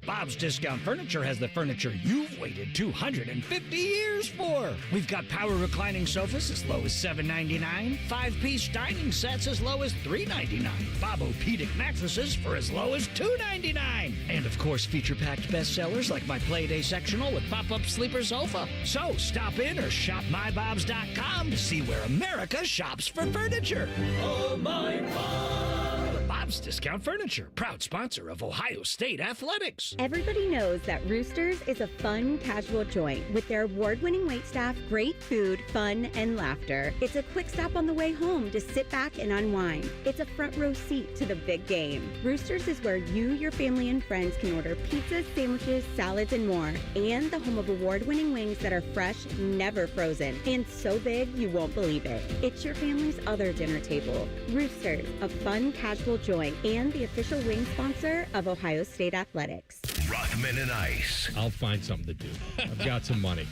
Bob's Discount Furniture has the furniture you've waited 250 years for. We've got power reclining sofas as low as $7.99, 5-piece dining sets as low as $3.99, Bobo-Pedic mattresses for as low as $2.99, and of course feature-packed bestsellers like my Playday sectional with pop-up sleeper sofa. So stop in or shop mybobs.com to see where America shops for furniture. Oh my Bob! Bob's Discount Furniture, proud sponsor of Ohio State Athletics. Everybody knows that Roosters is a fun, casual joint with their award-winning waitstaff, great food, fun, and laughter. It's a quick stop on the way home to sit back and unwind. It's a front row seat to the big game. Roosters is where you, your family, and friends can order pizzas, sandwiches, salads, and more. And the home of award-winning wings that are fresh, never frozen, and so big you won't believe it. It's your family's other dinner table. Roosters, a fun, casual joint, and the official wing sponsor of Ohio State Athletics. Rothman and Ice. I'll find something to do. I've got some money.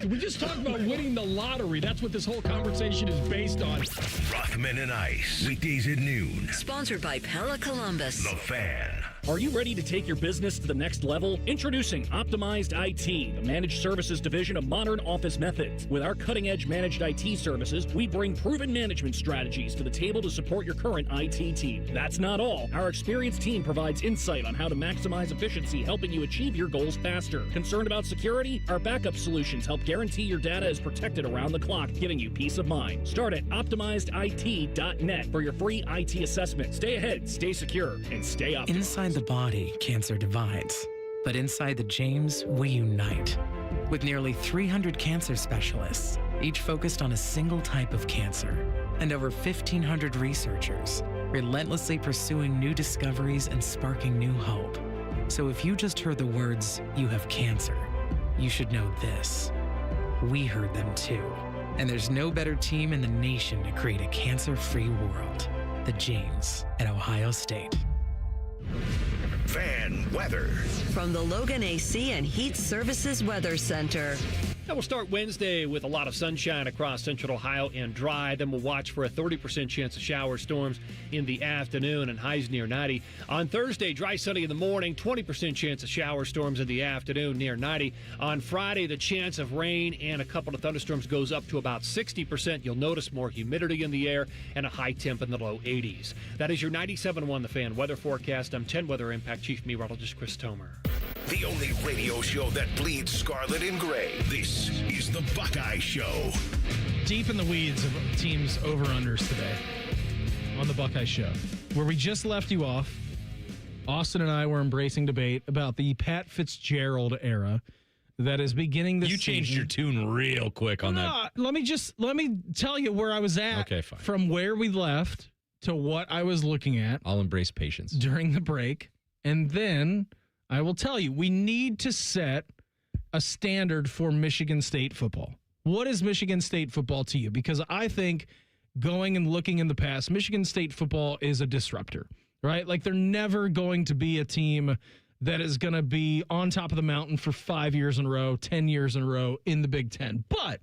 We just talked about winning the lottery. That's what this whole conversation is based on. Rothman and Ice. Weekdays at noon. Sponsored by Pella Columbus. The Fan. Are you ready to take your business to the next level? Introducing Optimized IT, the managed services division of Modern Office Methods. With our cutting-edge managed IT services, we bring proven management strategies to the table to support your current IT team. That's not all. Our experienced team provides insight on how to maximize efficiency, helping you achieve your goals faster. Concerned about security? Our backup solutions help guarantee your data is protected around the clock, giving you peace of mind. Start at OptimizedIT.net for your free IT assessment. Stay ahead, stay secure, and stay optimized. Inside the body, cancer divides. But inside the James, we unite. With nearly 300 cancer specialists, each focused on a single type of cancer, and over 1,500 researchers, relentlessly pursuing new discoveries and sparking new hope. So if you just heard the words, "you have cancer," you should know this. We heard them too. And there's no better team in the nation to create a cancer-free world. The James at Ohio State. Fan weather. From the Logan AC and Heat Services Weather Center. Now we'll start Wednesday with a lot of sunshine across central Ohio and dry. Then we'll watch for a 30% chance of shower storms in the afternoon and highs near 90. On Thursday, dry, sunny in the morning, 20% chance of shower storms in the afternoon near 90. On Friday, the chance of rain and a couple of thunderstorms goes up to about 60%. You'll notice more humidity in the air and a high temp in the low 80s. That is your 97.1 The Fan weather forecast. I'm 10 Weather Impact Chief Meteorologist Chris Tomer. The only radio show that bleeds scarlet and gray. This is the Buckeye Show. Deep in the weeds of teams over-unders today on the Buckeye Show, where we just left you off Austin and I were embracing debate about the Pat Fitzgerald era that is beginning this You changed your tune real quick on that. Let me tell you where I was at. Okay, fine. From where we left to what I was looking at. I'll embrace patience. During the break. And then I will tell you, we need to set a standard for Michigan State football. What is Michigan State football to you? Because I think going and looking in the past, Michigan State football is a disruptor, right? Like they're never going to be a team that is going to be on top of the mountain for 5 years in a row, 10 years in a row in the Big Ten. But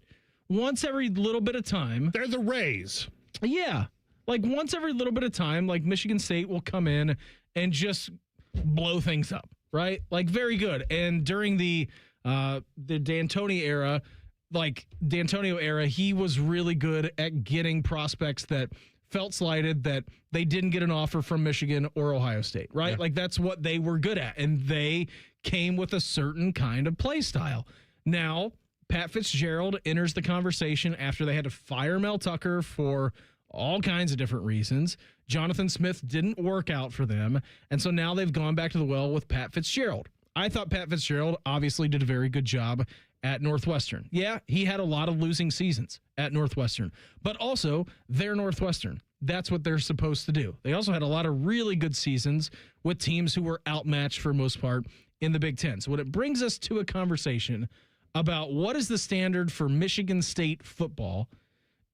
once every little bit of time. They're the Rays. Yeah. Like once every little bit of time, like Michigan State will come in and just blow things up, right? Like very good. And during the D'Antonio era, he was really good at getting prospects that felt slighted, that they didn't get an offer from Michigan or Ohio State, right? Yeah. Like that's what they were good at. And they came with a certain kind of play style. Now, Pat Fitzgerald enters the conversation after they had to fire Mel Tucker for all kinds of different reasons. Jonathan Smith didn't work out for them. And so now they've gone back to the well with Pat Fitzgerald. I thought Pat Fitzgerald obviously did a very good job at Northwestern. Yeah, he had a lot of losing seasons at Northwestern, but also they're Northwestern. That's what they're supposed to do. They also had a lot of really good seasons with teams who were outmatched for most part in the Big Ten. So when it brings us to a conversation about what is the standard for Michigan State football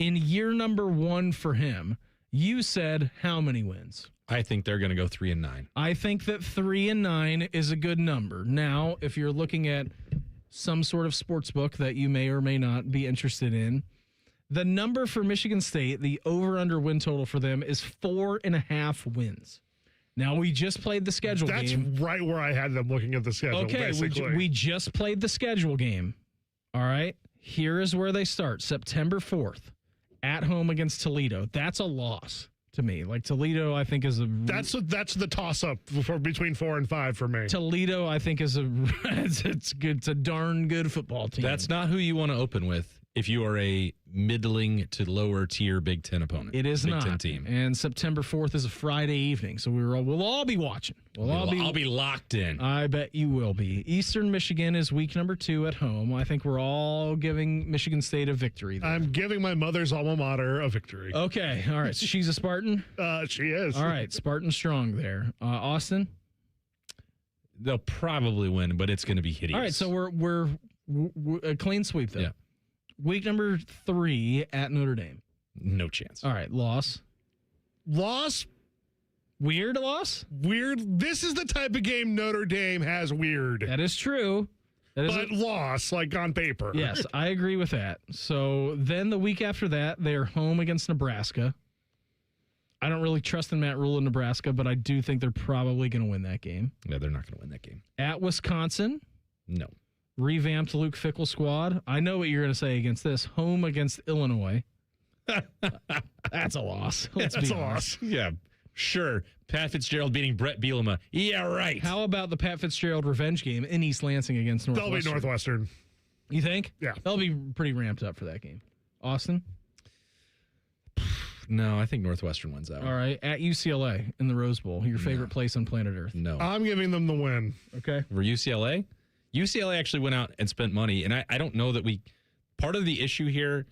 in year number 1 for him, you said how many wins? I think they're going to go 3-9. I think that 3-9 is a good number. Now, if you're looking at some sort of sports book that you may or may not be interested in, the number for Michigan State, the over-under win total for them is 4.5 wins. Now, we just played the schedule game. That's right where I had them looking at the schedule, okay, we just played the schedule game. All right, here is where they start. September 4th, at home against Toledo. That's a loss to me. Like Toledo, I think is a... That's the toss-up for between 4 and 5 for me. Toledo, I think, is it's good. It's a darn good football team. That's not who you want to open with if you are a middling to lower tier Big Ten opponent. It is Big not. Ten team. And September 4th is a Friday evening, so we'll all be watching. I'll be locked in. I bet you will be. Eastern Michigan is week number 2 at home. I think we're all giving Michigan State a victory there. I'm giving my mother's alma mater a victory. Okay, all right. So she's a Spartan? She is. All right, Spartan strong there. Austin? They'll probably win, but it's going to be hideous. All right, so we're a clean sweep, though. Yeah. Week number 3 at Notre Dame. No chance. All right, loss. Loss? Weird loss? Weird. This is the type of game Notre Dame has weird. That is true. Loss, like on paper. Yes, I agree with that. So then the week after that, they're home against Nebraska. I don't really trust in Matt Rule in Nebraska, but I do think they're probably going to win that game. No, they're not going to win that game. At Wisconsin. No. Revamped Luke Fickell squad. I know what you're going to say against this. Home against Illinois. That's a loss. That's a loss. Yeah, sure. Pat Fitzgerald beating Brett Bielema. Yeah, right. How about the Pat Fitzgerald revenge game in East Lansing against Northwestern? That'll be Northwestern. You think? Yeah. They'll be pretty ramped up for that game. Austin? No, I think Northwestern wins that one. All right. At UCLA in the Rose Bowl, your favorite place on planet Earth. No. I'm giving them the win. Okay. For UCLA? UCLA actually went out and spent money, and I don't know that part of the issue here,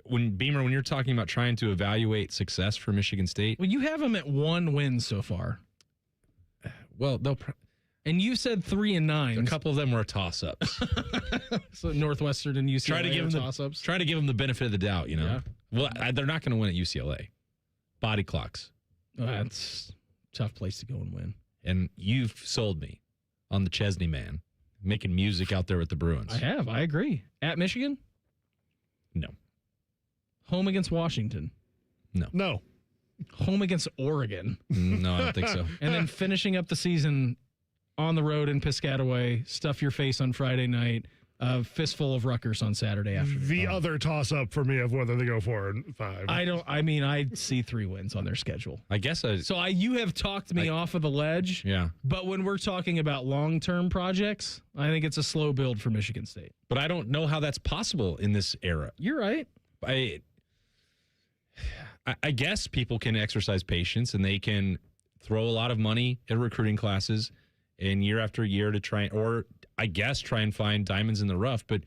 when you're talking about trying to evaluate success for Michigan State. Well, you have them at 1 win so far. Well, and you said 3-9. A couple of them were toss-ups. So Northwestern and UCLA try to give them toss-ups. Try to give them the benefit of the doubt, you know. Yeah. Well, they're not going to win at UCLA. Body clocks. That's a tough place to go and win. And you've sold me on the Chesney man making music out there with the Bruins. I have. I agree. At Michigan? No. Home against Washington? No. Home against Oregon? No, I don't think so. And then finishing up the season on the road in Piscataway, stuff your face on Friday night, a fistful of Rutgers on Saturday afternoon. The other toss-up for me of whether they go 4 and 5. I see 3 wins on their schedule. I guess you have talked me off of the ledge. Yeah. But when we're talking about long-term projects, I think it's a slow build for Michigan State. But I don't know how that's possible in this era. You're right. I guess people can exercise patience and they can throw a lot of money at recruiting classes and year after year to try and find diamonds in the rough. But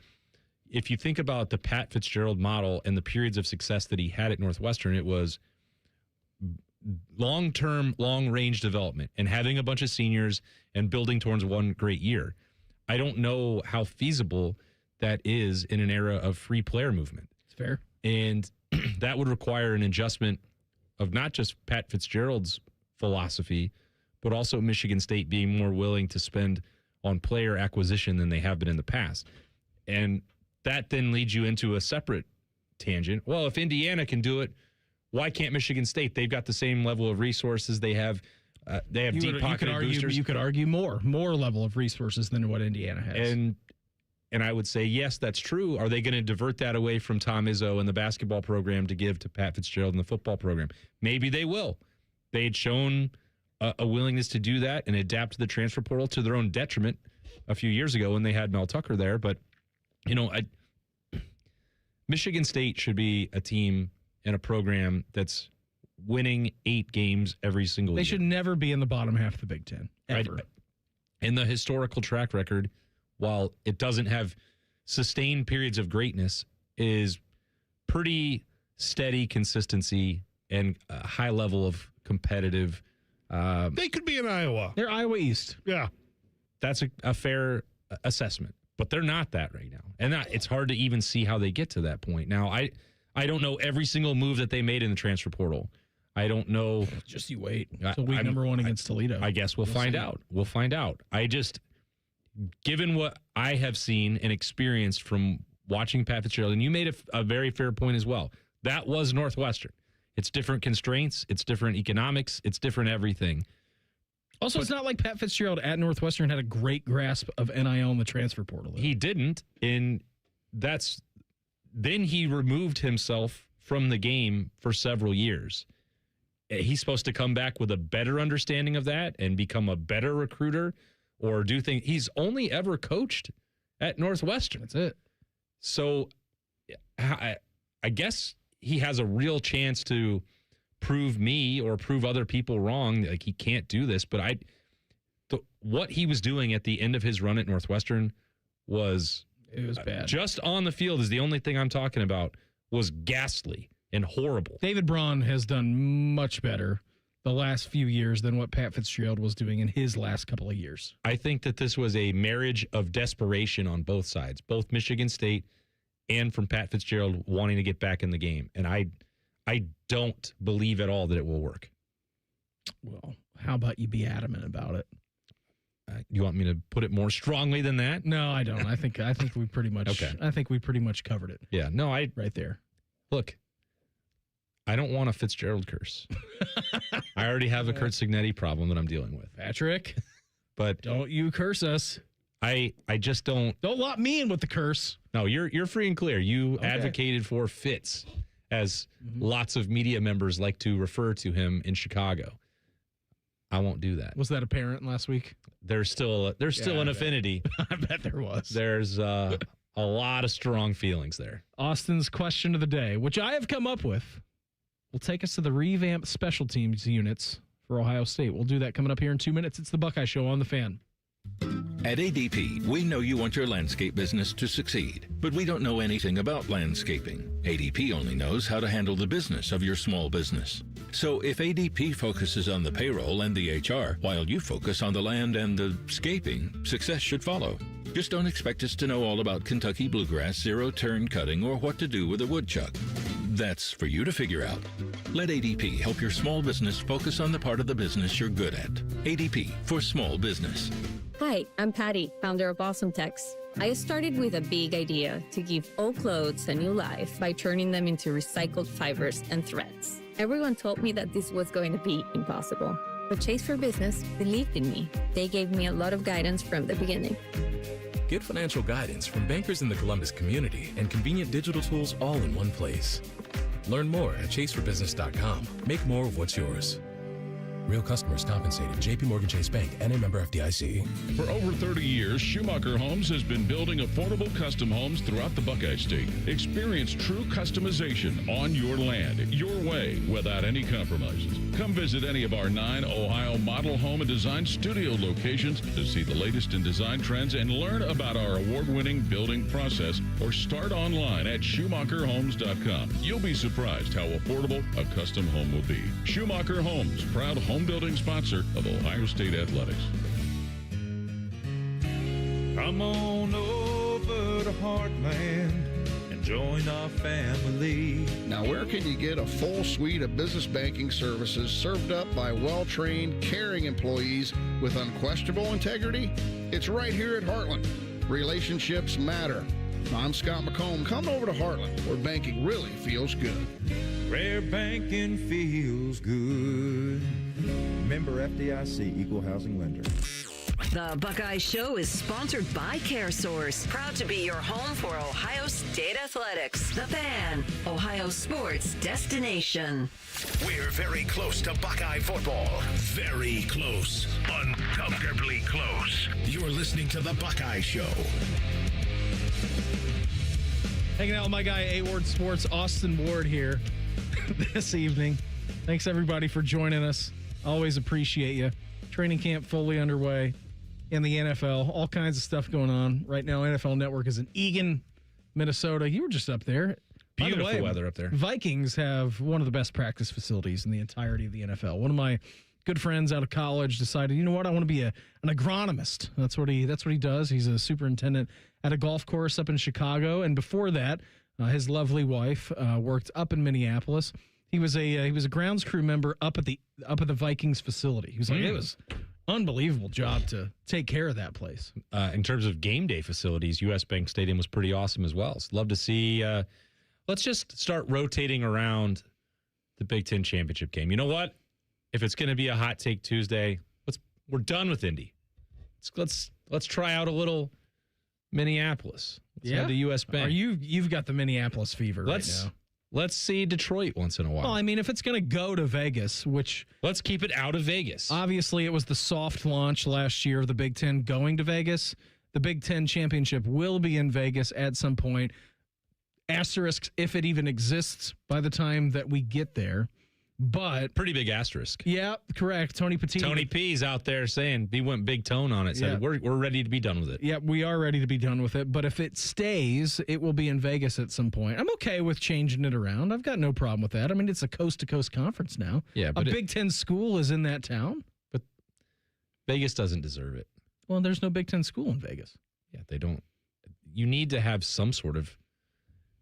if you think about the Pat Fitzgerald model and the periods of success that he had at Northwestern, it was long-term, long-range development and having a bunch of seniors and building towards one great year. I don't know how feasible that is in an era of free player movement. It's fair. And that would require an adjustment of not just Pat Fitzgerald's philosophy, but also Michigan State being more willing to spend on player acquisition than they have been in the past. And that then leads you into a separate tangent. Well, if Indiana can do it, why can't Michigan State? They've got the same level of resources. They have deep pocket boosters. You could argue more level of resources than what Indiana has. And I would say, yes, that's true. Are they going to divert that away from Tom Izzo and the basketball program to give to Pat Fitzgerald and the football program? Maybe they will. They had shown a willingness to do that and adapt to the transfer portal to their own detriment a few years ago when they had Mel Tucker there. But, Michigan State should be a team and a program that's winning 8 games every single year. They should never be in the bottom half of the Big Ten, ever. And the historical track record, while it doesn't have sustained periods of greatness, is pretty steady consistency and a high level of competitive. They could be in Iowa. They're Iowa East. Yeah. That's a fair assessment, but they're not that right now. And it's hard to even see how they get to that point. Now, I don't know every single move that they made in the transfer portal. I don't know. Just you wait. So week number 1 against Toledo. I guess we'll find out. We'll find out. Given what I have seen and experienced from watching Pat Fitzgerald, and you made a very fair point as well, that was Northwestern. It's different constraints. It's different economics. It's different everything. Also, it's not like Pat Fitzgerald at Northwestern had a great grasp of NIL in the transfer portal. He didn't, and then he removed himself from the game for several years. He's supposed to come back with a better understanding of that and become a better recruiter or do things. He's only ever coached at Northwestern. That's it. So I guess he has a real chance to prove me or prove other people wrong. Like, he can't do this, but what he was doing at the end of his run at Northwestern was bad. Just on the field is the only thing I'm talking about, was ghastly and horrible. David Braun has done much better the last few years than what Pat Fitzgerald was doing in his last couple of years. I think that this was a marriage of desperation on both sides, both Michigan State and from Pat Fitzgerald wanting to get back in the game. And I don't believe at all that it will work. Well, how about you be adamant about it? You want me to put it more strongly than that? No, I don't. I think we pretty much. Okay. I think we pretty much covered it. Yeah. No, right there. Look, I don't want a Fitzgerald curse. I already have a Kurt Signetti problem that I'm dealing with, Patrick. But don't you curse us. I just don't. Don't lot me in with the curse. No, you're free and clear. You advocated for Fitz, as lots of media members like to refer to him in Chicago. I won't do that. Was that apparent last week? There's still an affinity. I bet there was. There's a lot of strong feelings there. Austin's question of the day, which I have come up with, will take us to the revamped special teams units for Ohio State. We'll do that coming up here in 2 minutes. It's the Buckeye Show on the Fan. At ADP, we know you want your landscape business to succeed, but we don't know anything about landscaping. ADP only knows how to handle the business of your small business. So if ADP focuses on the payroll and the HR, while you focus on the land and the scaping, success should follow. Just don't expect us to know all about Kentucky bluegrass, zero-turn cutting, or what to do with a woodchuck. That's for you to figure out. Let ADP help your small business focus on the part of the business you're good at. ADP for small business. Hi, I'm Patty, founder of Awesome Tex. I started with a big idea to give old clothes a new life by turning them into recycled fibers and threads. Everyone told me that this was going to be impossible, but Chase for Business believed in me. They gave me a lot of guidance from the beginning. Get financial guidance from bankers in the Columbus community and convenient digital tools all in one place. Learn more at chaseforbusiness.com. Make more of what's yours. Real customers compensated. J.P. Morgan Chase Bank, N.A. member FDIC. For over 30 years, Schumacher Homes has been building affordable custom homes throughout the Buckeye State. Experience true customization on your land, your way, without any compromises. Come visit any of our 9 Ohio model home and design studio locations to see the latest in design trends and learn about our award-winning building process, or start online at SchumacherHomes.com. You'll be surprised how affordable a custom home will be. Schumacher Homes, proud home building sponsor of Ohio State Athletics. Come on over to Heartland and join our family. Now, where can you get a full suite of business banking services served up by well-trained, caring employees with unquestionable integrity? It's right here at Heartland. Relationships matter. I'm Scott McComb. Come over to Heartland, where banking really feels good. Rare banking feels good. Member FDIC, Equal Housing Lender. The Buckeye Show is sponsored by CareSource, proud to be your home for Ohio State Athletics. The Fan, Ohio sports destination. We're very close to Buckeye football. Very close. Uncomfortably close. You're listening to The Buckeye Show. Hanging out with my guy, A Ward Sports, Austin Ward here this evening. Thanks, everybody, for joining us. Always appreciate you. Training camp fully underway in the NFL. All kinds of stuff going on right now. NFL Network is in Eagan, Minnesota. You were just up there. Beautiful weather up there. Vikings have one of the best practice facilities in the entirety of the NFL. One of my good friends out of college decided, you know what, I want to be an agronomist. That's what he does. He's a superintendent at a golf course up in Chicago, and before that, his lovely wife worked up in Minneapolis. He was a grounds crew member up at the Vikings facility. He was like, it was unbelievable job to take care of that place. In terms of game day facilities, US Bank Stadium was pretty awesome as well. So love to see. Let's just start rotating around the Big Ten championship game. You know what? If it's going to be a hot take Tuesday, we're done with Indy. Let's try out a little Minneapolis. Let's head to US Bank. You've got the Minneapolis fever right now. Let's see Detroit once in a while. Well, I mean, if it's going to go to Vegas, which... Let's keep it out of Vegas. Obviously, it was the soft launch last year of the Big Ten going to Vegas. The Big Ten championship will be in Vegas at some point. Asterisk, if it even exists by the time that we get there. But... Pretty big asterisk. Yeah, correct. Tony P's out there saying, he went big tone on it. Said, we're ready to be done with it. Yeah, we are ready to be done with it. But if it stays, it will be in Vegas at some point. I'm okay with changing it around. I've got no problem with that. I mean, it's a coast-to-coast conference now. Yeah, but a Big Ten school is in that town. But Vegas doesn't deserve it. Well, there's no Big Ten school in Vegas. Yeah, they don't. You need to have some sort of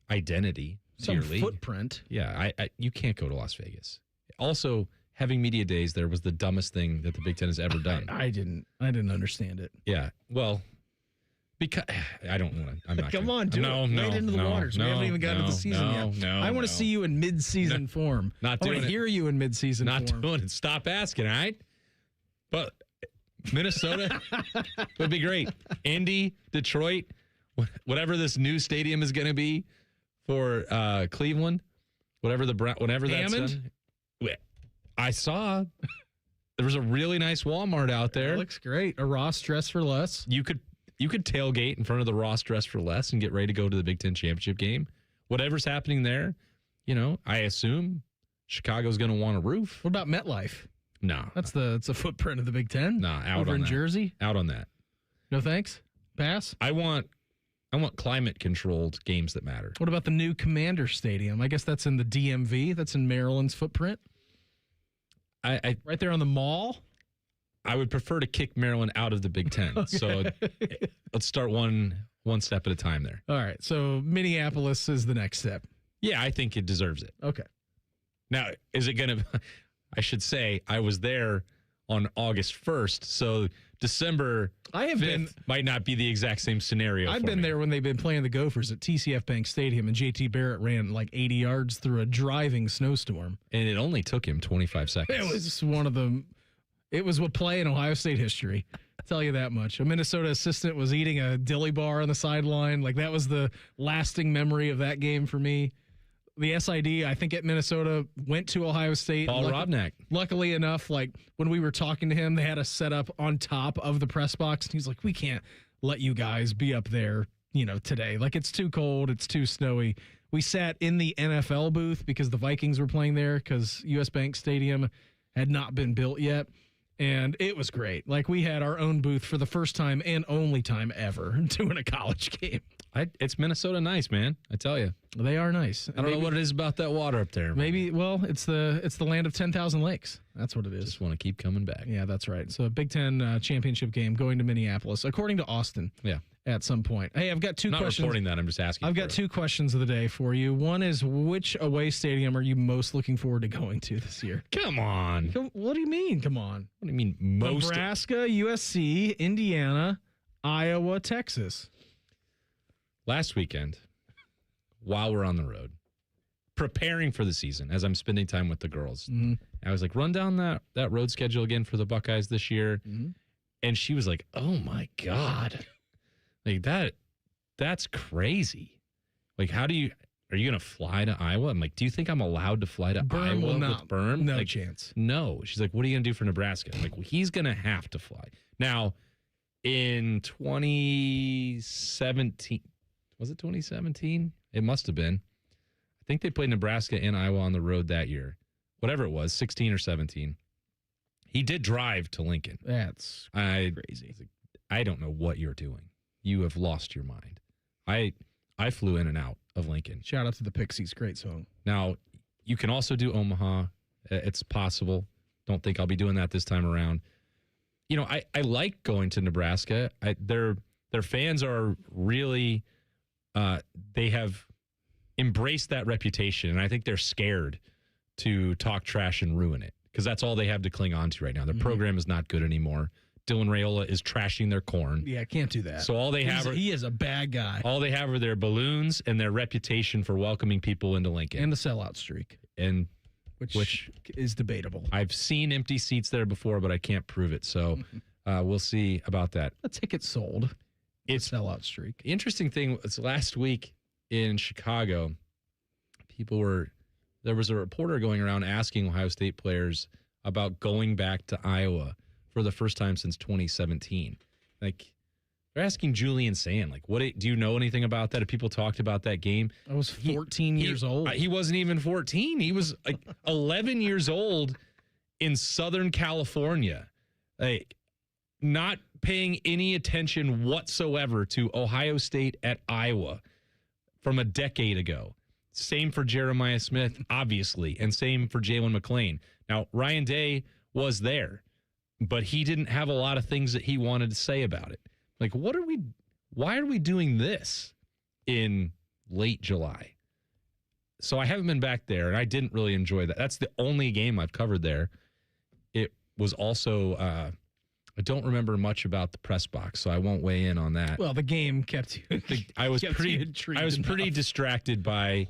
identity. Some footprint. Yeah, you can't go to Las Vegas. Also, having media days there was the dumbest thing that the Big Ten has ever done. I didn't understand it. Yeah, well, because I don't want to. I'm not. Come on, dude. Wade into the waters. We haven't even gotten to the season yet. I want to see you in mid-season form. Not doing it. I want to hear you in mid-season form. Not doing it. Stop asking, all right? But Minnesota would be great. Indy, Detroit, whatever this new stadium is going to be for Cleveland, whenever that's done. I saw there was a really nice Walmart out there. That looks great. A Ross Dress for Less. You could tailgate in front of the Ross Dress for Less and get ready to go to the Big Ten championship game. Whatever's happening there, I assume Chicago's going to want a roof. What about MetLife? No, it's a footprint of the Big Ten. No, out over on in that. Jersey. Out on that. No thanks. Pass. I want climate controlled games that matter. What about the new Commander Stadium? I guess that's in the DMV. That's in Maryland's footprint. Right there on the mall. I would prefer to kick Maryland out of the Big Ten. Okay. So let's start one step at a time there. All right. So Minneapolis is the next step. Yeah, I think it deserves it. Okay. Now, is it going to? I should say I was there on August 1st, so December 5th might not be the exact same scenario. I've been there when they've been playing the Gophers at TCF Bank Stadium, and JT Barrett ran like 80 yards through a driving snowstorm. And it only took him 25 seconds. It was one of them. It was a play in Ohio State history. I'll tell you that much. A Minnesota assistant was eating a dilly bar on the sideline. Like, that was the lasting memory of that game for me. the SID, I think, at Minnesota went to Ohio State. Paul Robnack. Luckily enough, like when we were talking to him, they had us set up on top of the press box. And he's like, we can't let you guys be up there, today. Like, it's too cold. It's too snowy. We sat in the NFL booth because the Vikings were playing there because US Bank Stadium had not been built yet. And it was great. Like, we had our own booth for the first time and only time ever doing a college game. It's Minnesota nice, man. I tell you. They are nice. I don't know what it is about that water up there. Maybe, well, it's the land of 10,000 lakes. That's what it is. Just want to keep coming back. Yeah, that's right. So a Big Ten championship game going to Minneapolis, according to Austin. Yeah. At some point. Hey, I've got two questions. Not reporting that. I'm just asking. I've got two questions of the day for you. One is, which away stadium are you most looking forward to going to this year? Come on. What do you mean, come on? What do you mean most? Nebraska, USC, Indiana, Iowa, Texas. Last weekend, while we're on the road, preparing for the season, as I'm spending time with the girls, I was like, run down that road schedule again for the Buckeyes this year. And she was like, oh my God. Like that's crazy. Like, are you going to fly to Iowa? I'm like, do you think I'm allowed to fly to Birm Iowa with Birm? No like, chance. No. She's like, what are you going to do for Nebraska? I'm like, well, he's going to have to fly. Now, in 2017, was it 2017? It must have been. I think they played Nebraska and Iowa on the road that year. Whatever it was, 16 or 17. He did drive to Lincoln. That's crazy. I don't know what you're doing. You have lost your mind. I flew in and out of Lincoln. Shout out to the Pixies. Great song. Now, you can also do Omaha. It's possible. Don't think I'll be doing that this time around. I like going to Nebraska. Their fans are really, they have embraced that reputation, and I think they're scared to talk trash and ruin it because that's all they have to cling on to right now. Their program is not good anymore. Dylan Raiola is trashing their corn. Yeah, can't do that. So all they have he is a bad guy. All they have are their balloons and their reputation for welcoming people into Lincoln. And the sellout streak. And which is debatable. I've seen empty seats there before, but I can't prove it. So we'll see about that. A ticket sold. It's a sellout streak. Interesting thing was last week in Chicago, there was a reporter going around asking Ohio State players about going back to Iowa for the first time since 2017. Like, they're asking Julian Sand, like, do you know anything about that? Have people talked about that game? I was 14 years old. He wasn't even 14. He was like 11 years old in Southern California, like not paying any attention whatsoever to Ohio State at Iowa from a decade ago. Same for Jeremiah Smith, obviously, and same for Jalen McClain. Now, Ryan Day was there, but he didn't have a lot of things that he wanted to say about it. Like, why are we doing this in late July? So I haven't been back there, and I didn't really enjoy that. That's the only game I've covered there. It was also, I don't remember much about the press box, so I won't weigh in on that. Well, the game kept you. I was pretty distracted by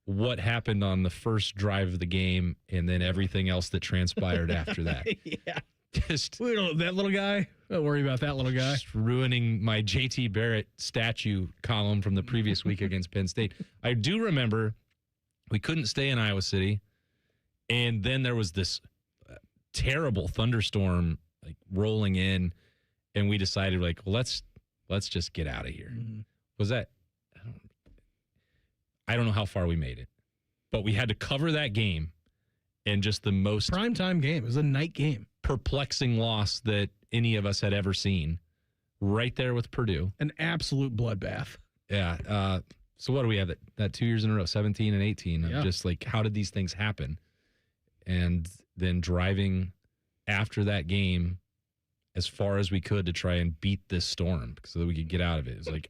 what happened on the first drive of the game, and then everything else that transpired after that. Yeah. Just that little guy. Don't worry about that little guy. Just ruining my JT Barrett statue column from the previous week against Penn State. I do remember we couldn't stay in Iowa City, and then there was this terrible thunderstorm like rolling in, and we decided like, well, let's just get out of here. Was that? I don't know how far we made it, but we had to cover that game, and just the most primetime game. It was a night game. Perplexing loss that any of us had ever seen, right there with Purdue. An absolute bloodbath. Yeah. So what do we have that 2 years in a row, 17 and 18? Of just like, how did these things happen? And then driving after that game as far as we could to try and beat this storm so that we could get out of it. It was like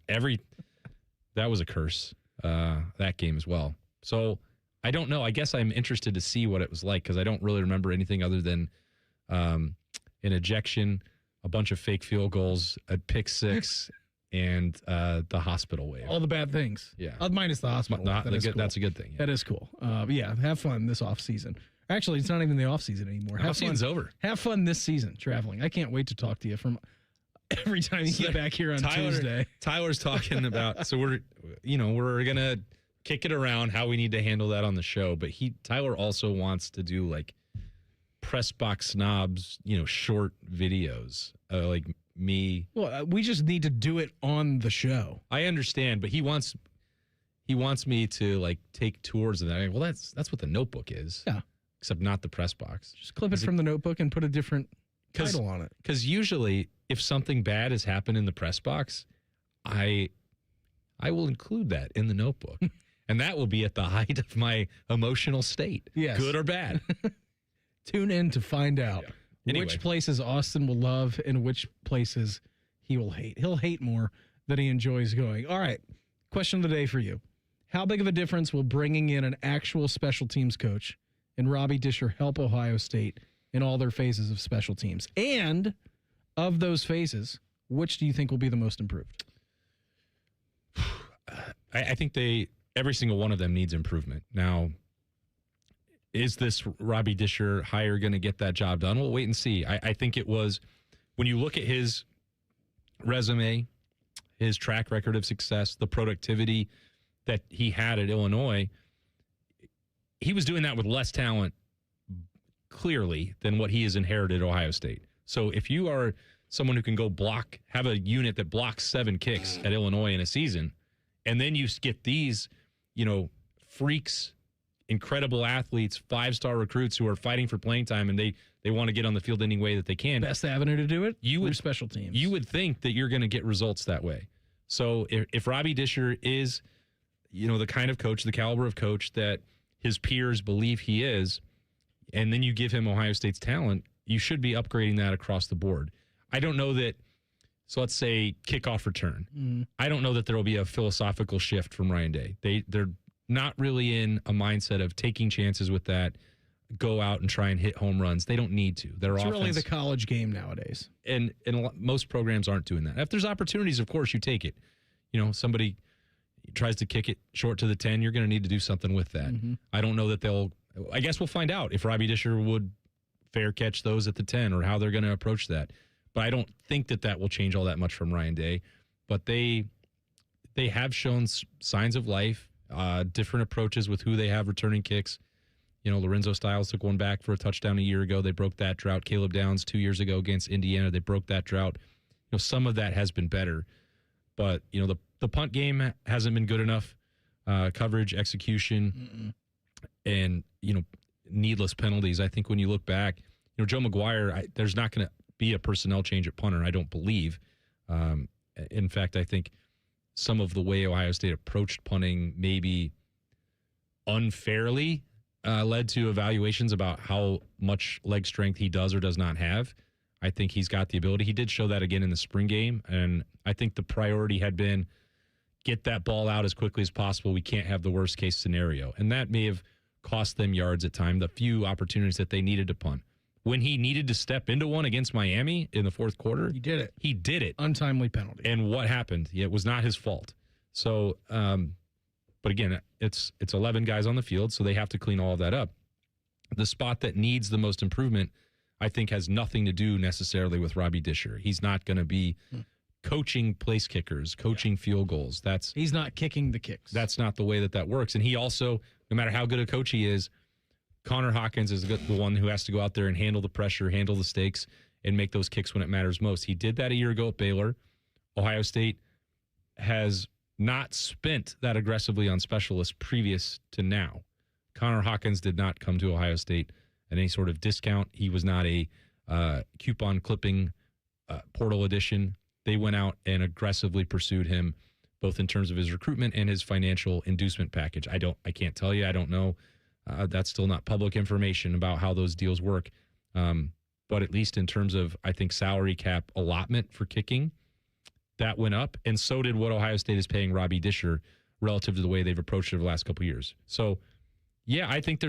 that was a curse, that game as well. So I don't know. I guess I'm interested to see what it was like because I don't really remember anything other than an ejection, a bunch of fake field goals, a pick six, and the hospital wave. All the bad things. Yeah. Minus the hospital. That's a good thing. Yeah. That is cool. Have fun this offseason. Actually, it's not even the offseason anymore. Offseason's over. Have fun this season traveling. I can't wait to talk to you from every time you get back here on Tuesday. Tyler's talking about, so we're going to kick it around how we need to handle that on the show. But Tyler also wants to do like press box snobs, short videos like me. Well, we just need to do it on the show. I understand, but he wants me to like take tours of that. Well, that's what the Notebook is. Yeah. Except not the press box. Just clip it from the Notebook and put a different title on it. Because usually, if something bad has happened in the press box, I will include that in the Notebook. And that will be at the height of my emotional state. Yes. Good or bad. Tune in to find out Anyway. which places Austin will love and which places he will hate. He'll hate more than he enjoys going. All right. Question of the day for you. How big of a difference will bringing in an actual special teams coach and Robbie Disher help Ohio State in all their phases of special teams? And of those phases, which do you think will be the most improved? I think every single one of them needs improvement. Now, is this Robbie Disher hire going to get that job done? We'll wait and see. I think it was, when you look at his resume, his track record of success, the productivity that he had at Illinois, he was doing that with less talent, clearly, than what he has inherited at Ohio State. So if you are someone who can go have a unit that blocks 7 kicks at Illinois in a season, and then you get these, freaks, incredible athletes, 5-star recruits who are fighting for playing time, and they want to get on the field any way that they can. Best avenue to do it? Through special teams. You would think that you're going to get results that way. So if Robbie Disher is, the kind of coach, the caliber of coach that his peers believe he is, and then you give him Ohio State's talent, you should be upgrading that across the board. I don't know that. So let's say kickoff return. I don't know that there will be a philosophical shift from Ryan Day. They're not really in a mindset of taking chances with that, go out and try and hit home runs. They don't need to. It's really the college game nowadays. And most programs aren't doing that. If there's opportunities, of course, you take it. Somebody tries to kick it short to the 10, you're going to need to do something with that. I don't know that I guess we'll find out if Robbie Disher would fair catch those at the 10 or how they're going to approach that. But I don't think that will change all that much from Ryan Day. But they have shown signs of life, different approaches with who they have returning kicks. Lorenzo Styles took one back for a touchdown a year ago. They broke that drought. Caleb Downs 2 years ago against Indiana, they broke that drought. Some of that has been better. But, the punt game hasn't been good enough. Coverage, execution, and, needless penalties. I think when you look back, Joe McGuire, there's not going to be a personnel change at punter, I don't believe. In fact, I think some of the way Ohio State approached punting maybe unfairly led to evaluations about how much leg strength he does or does not have. I think he's got the ability. He did show that again in the spring game, and I think the priority had been get that ball out as quickly as possible. We can't have the worst case scenario, and that may have cost them yards at time, the few opportunities that they needed to punt. When he needed to step into one against Miami in the fourth quarter, he did it. He did it. Untimely penalty. And what happened? It was not his fault. So, but again, it's 11 guys on the field, so they have to clean all of that up. The spot that needs the most improvement, I think, has nothing to do necessarily with Robbie Disher. He's not going to be coaching place kickers, coaching field goals. He's not kicking the kicks. That's not the way that works. And he also, no matter how good a coach he is, Connor Hawkins is the one who has to go out there and handle the pressure, handle the stakes, and make those kicks when it matters most. He did that a year ago at Baylor. Ohio State has not spent that aggressively on specialists previous to now. Connor Hawkins did not come to Ohio State at any sort of discount. He was not a coupon clipping portal edition. They went out and aggressively pursued him, both in terms of his recruitment and his financial inducement package. I can't tell you. I don't know. That's still not public information about how those deals work. But at least in terms of, I think, salary cap allotment for kicking, that went up. And so did what Ohio State is paying Robbie Disher relative to the way they've approached it over the last couple of years. So, yeah, I think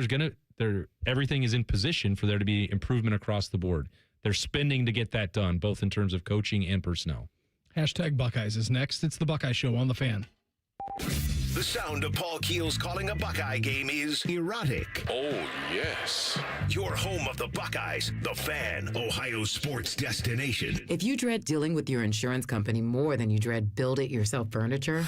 everything is in position for there to be improvement across the board. They're spending to get that done, both in terms of coaching and personnel. Hashtag Buckeyes is next. It's the Buckeye Show on The Fan. The sound of Paul Keels calling a Buckeye game is erotic. Oh, yes. Your home of the Buckeyes, The Fan, Ohio sports destination. If you dread dealing with your insurance company more than you dread build-it-yourself furniture,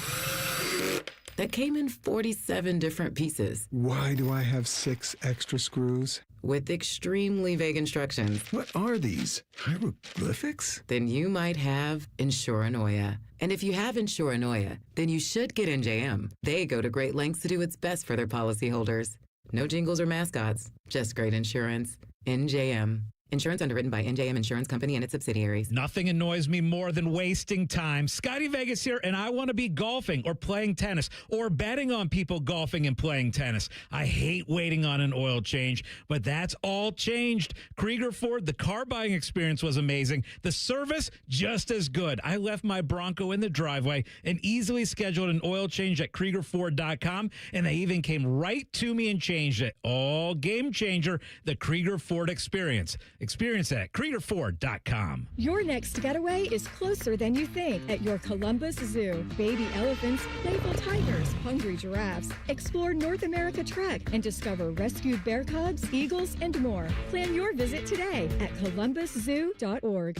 that came in 47 different pieces. Why do I have 6 extra screws? With extremely vague instructions. What are these? Hieroglyphics? Then you might have Insuranoia. And if you have Insuranoia, then you should get NJM. They go to great lengths to do what's best for their policyholders. No jingles or mascots, just great insurance. NJM. Insurance underwritten by NJM Insurance Company and its subsidiaries. Nothing annoys me more than wasting time. Scotty Vegas here, and I want to be golfing or playing tennis or betting on people golfing and playing tennis. I hate waiting on an oil change, but that's all changed. Krieger Ford, the car buying experience was amazing. The service, just as good. I left my Bronco in the driveway and easily scheduled an oil change at KriegerFord.com, and they even came right to me and changed it. All game changer, the Krieger Ford experience. Experience that at KriegerFord.com. Your next getaway is closer than you think at your Columbus Zoo. Baby elephants, playful tigers, hungry giraffes. Explore North America Trek and discover rescued bear cubs, eagles, and more. Plan your visit today at columbuszoo.org.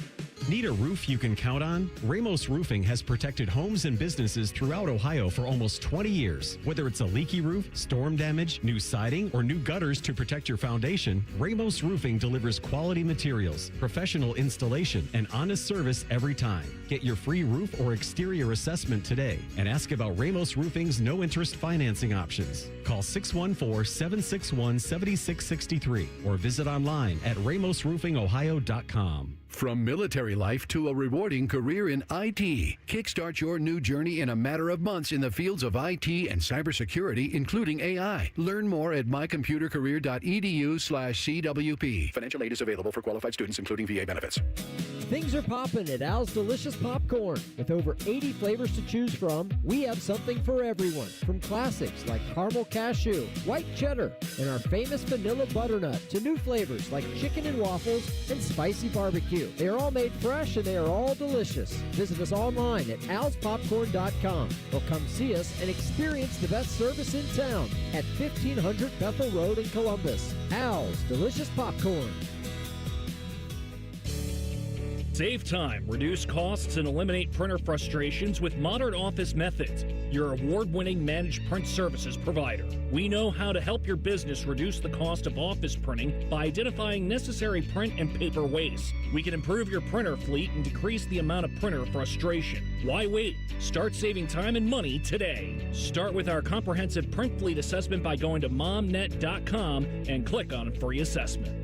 Need a roof you can count on? Ramos Roofing has protected homes and businesses throughout Ohio for almost 20 years. Whether it's a leaky roof, storm damage, new siding, or new gutters to protect your foundation, Ramos Roofing delivers quality materials, professional installation, and honest service every time. Get your free roof or exterior assessment today and ask about Ramos Roofing's no-interest financing options. Call 614-761-7663 or visit online at ramosroofingohio.com. From military life to a rewarding career in IT, kickstart your new journey in a matter of months in the fields of IT and cybersecurity, including AI. Learn more at mycomputercareer.edu/CWP. Financial aid is available for qualified students, including VA benefits. Things are popping at Al's Delicious Popcorn. With over 80 flavors to choose from, we have something for everyone. From classics like caramel cashew, white cheddar, and our famous vanilla butternut, to new flavors like chicken and waffles and spicy barbecue. They are all made fresh and they are all delicious. Visit us online at alspopcorn.com or come see us and experience the best service in town at 1500 Bethel Road in Columbus. Al's Delicious Popcorn. Save time, reduce costs, and eliminate printer frustrations with Modern Office Methods, your award-winning managed print services provider. We know how to help your business reduce the cost of office printing by identifying necessary print and paper waste. We can improve your printer fleet and decrease the amount of printer frustration. Why wait? Start saving time and money today. Start with our comprehensive print fleet assessment by going to momnet.com and click on Free Assessment.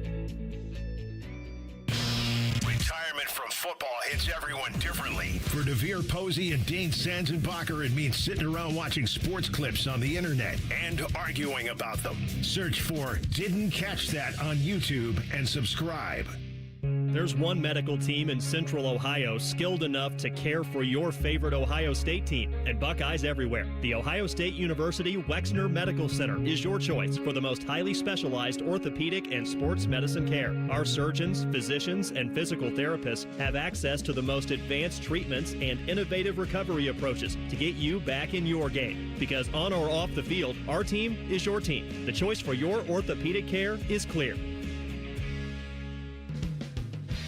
Retirement from football hits everyone differently. For DeVere Posey and Dane Sanzenbacher, it means sitting around watching sports clips on the internet and arguing about them. Search for Didn't Catch That on YouTube and subscribe. There's one medical team in Central Ohio skilled enough to care for your favorite Ohio State team, and Buckeyes everywhere. The Ohio State University Wexner Medical Center is your choice for the most highly specialized orthopedic and sports medicine care. Our surgeons, physicians, and physical therapists have access to the most advanced treatments and innovative recovery approaches to get you back in your game. Because on or off the field, our team is your team. The choice for your orthopedic care is clear.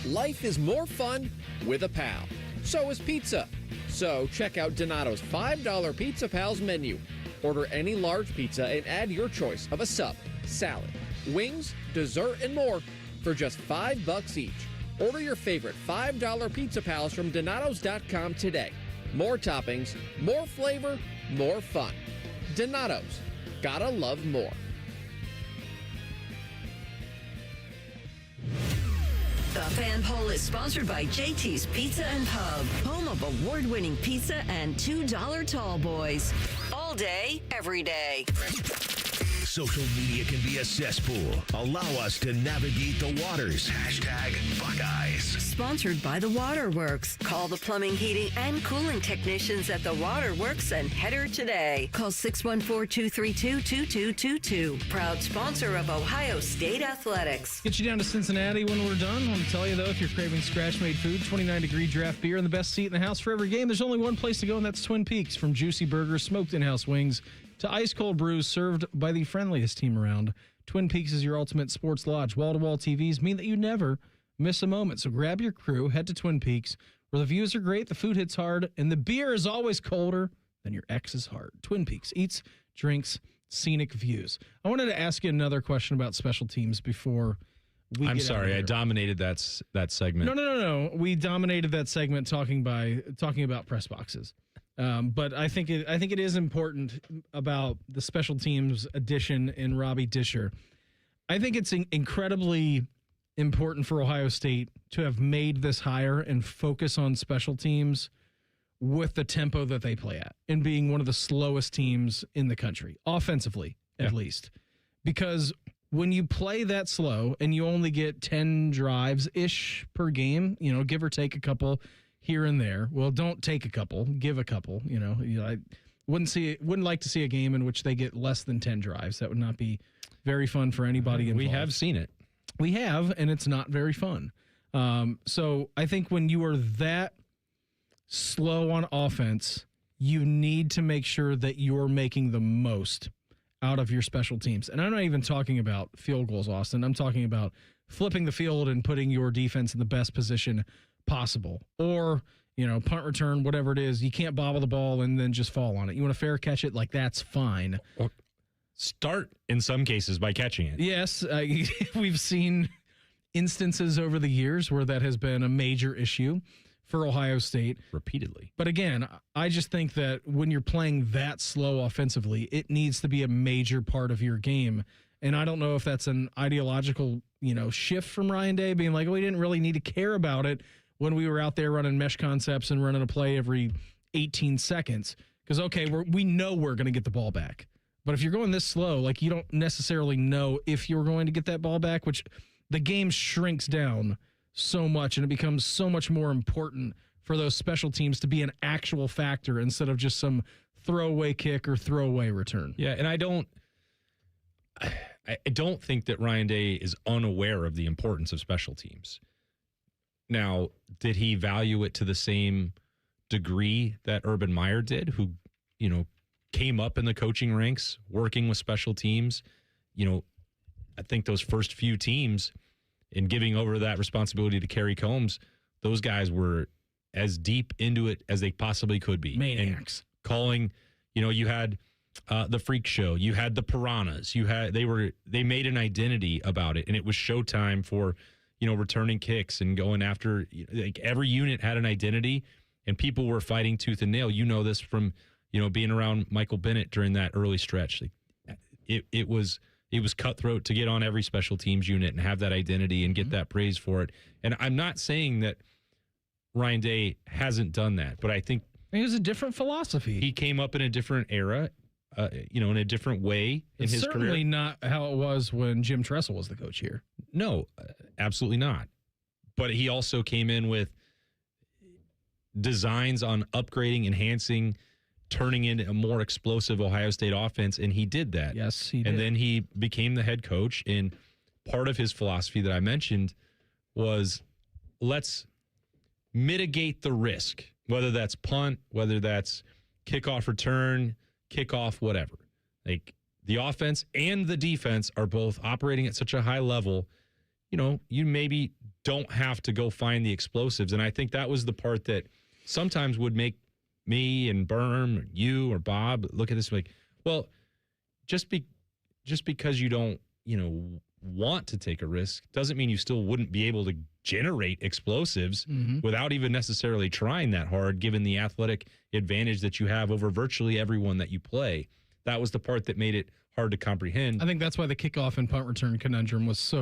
Life is more fun with a pal. So is pizza. So check out Donato's $5 Pizza Pals menu. Order any large pizza and add your choice of a sub, salad, wings, dessert, and more for just $5 each. Order your favorite $5 Pizza Pals from Donatos.com today. More toppings, more flavor, more fun. Donato's. Gotta love more. The Fan Poll is sponsored by JT's Pizza and Pub, home of award-winning pizza and $2 tall boys. All day, every day. Social media can be a cesspool. Allow us to navigate the waters. #Buckeyes. Sponsored by The Waterworks. Call the plumbing, heating, and cooling technicians at The Waterworks and header today. Call 614-232-2222. Proud sponsor of Ohio State Athletics. Get you down to Cincinnati when we're done. I want to tell you, though, if you're craving scratch-made food, 29-degree draft beer, and the best seat in the house for every game, there's only one place to go, and that's Twin Peaks. From juicy burgers, smoked in-house wings, to ice-cold brews served by the friendliest team around, Twin Peaks is your ultimate sports lodge. Wall-to-wall TVs mean that you never miss a moment. So grab your crew, head to Twin Peaks, where the views are great, the food hits hard, and the beer is always colder then your X is hard. Twin Peaks, eats, drinks, scenic views. I wanted to ask you another question about special teams before we I'm get sorry, out I of here. dominated that segment. No. We dominated that segment talking about press boxes. But I think it is important about the special teams addition in Robbie Disher. I think it's incredibly important for Ohio State to have made this hire and focus on special teams with the tempo that they play at and being one of the slowest teams in the country, offensively at least. Because when you play that slow and you only get 10 drives-ish per game, give or take a couple here and there. Well, don't take a couple, give a couple. I wouldn't like to see a game in which they get less than 10 drives. That would not be very fun for anybody involved. We have seen it. We have, and it's not very fun. So I think when you are that slow on offense, you need to make sure that you're making the most out of your special teams. And I'm not even talking about field goals, Austin. I'm talking about flipping the field and putting your defense in the best position possible. Or, punt return, whatever it is. You can't bobble the ball and then just fall on it. You want to fair catch it, that's fine. Or start, in some cases, by catching it. Yes, we've seen instances over the years where that has been a major issue for Ohio State. Repeatedly. But again, I just think that when you're playing that slow offensively, it needs to be a major part of your game. And I don't know if that's an ideological, shift from Ryan Day, being like, we didn't really need to care about it when we were out there running mesh concepts and running a play every 18 seconds. Because, we know we're going to get the ball back. But if you're going this slow, you don't necessarily know if you're going to get that ball back, which the game shrinks down so much, and it becomes so much more important for those special teams to be an actual factor instead of just some throwaway kick or throwaway return. Yeah, and I don't think that Ryan Day is unaware of the importance of special teams. Now, did he value it to the same degree that Urban Meyer did, who, came up in the coaching ranks working with special teams? I think those first few teams, in giving over that responsibility to Kerry Combs, those guys were as deep into it as they possibly could be. Maniacs. And calling, you had the Freak Show, you had the Piranhas, they made an identity about it, and it was showtime for, returning kicks and going after, every unit had an identity, and people were fighting tooth and nail. This from, being around Michael Bennett during that early stretch. It was cutthroat to get on every special teams unit and have that identity and get that praise for it. And I'm not saying that Ryan Day hasn't done that, but I think it was a different philosophy. He came up in a different era, in a different way in his certainly career. Not how it was when Jim Tressel was the coach here. No, absolutely not. But he also came in with designs on upgrading, enhancing, turning into a more explosive Ohio State offense, and he did that. Yes, he did. And then he became the head coach, and part of his philosophy that I mentioned was, let's mitigate the risk, whether that's punt, whether that's kickoff return, kickoff, whatever. The offense and the defense are both operating at such a high level, you maybe don't have to go find the explosives. And I think that was the part that sometimes would make me and Birm, or you or Bob look at this like, well, just because you don't, want to take a risk doesn't mean you still wouldn't be able to generate explosives without even necessarily trying that hard, given the athletic advantage that you have over virtually everyone that you play. That was the part that made it hard to comprehend. I think that's why the kickoff and punt return conundrum was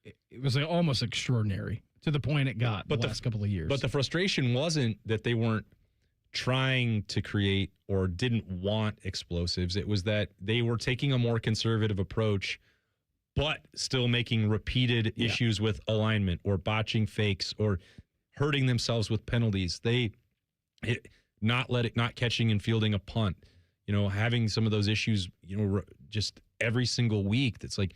it was almost extraordinary to the point it got the last couple of years. But the frustration wasn't that they weren't trying to create or didn't want explosives. It was that they were taking a more conservative approach, but still making repeated issues with alignment or botching fakes or hurting themselves with penalties. Not catching and fielding a punt, having some of those issues, just every single week. That's like,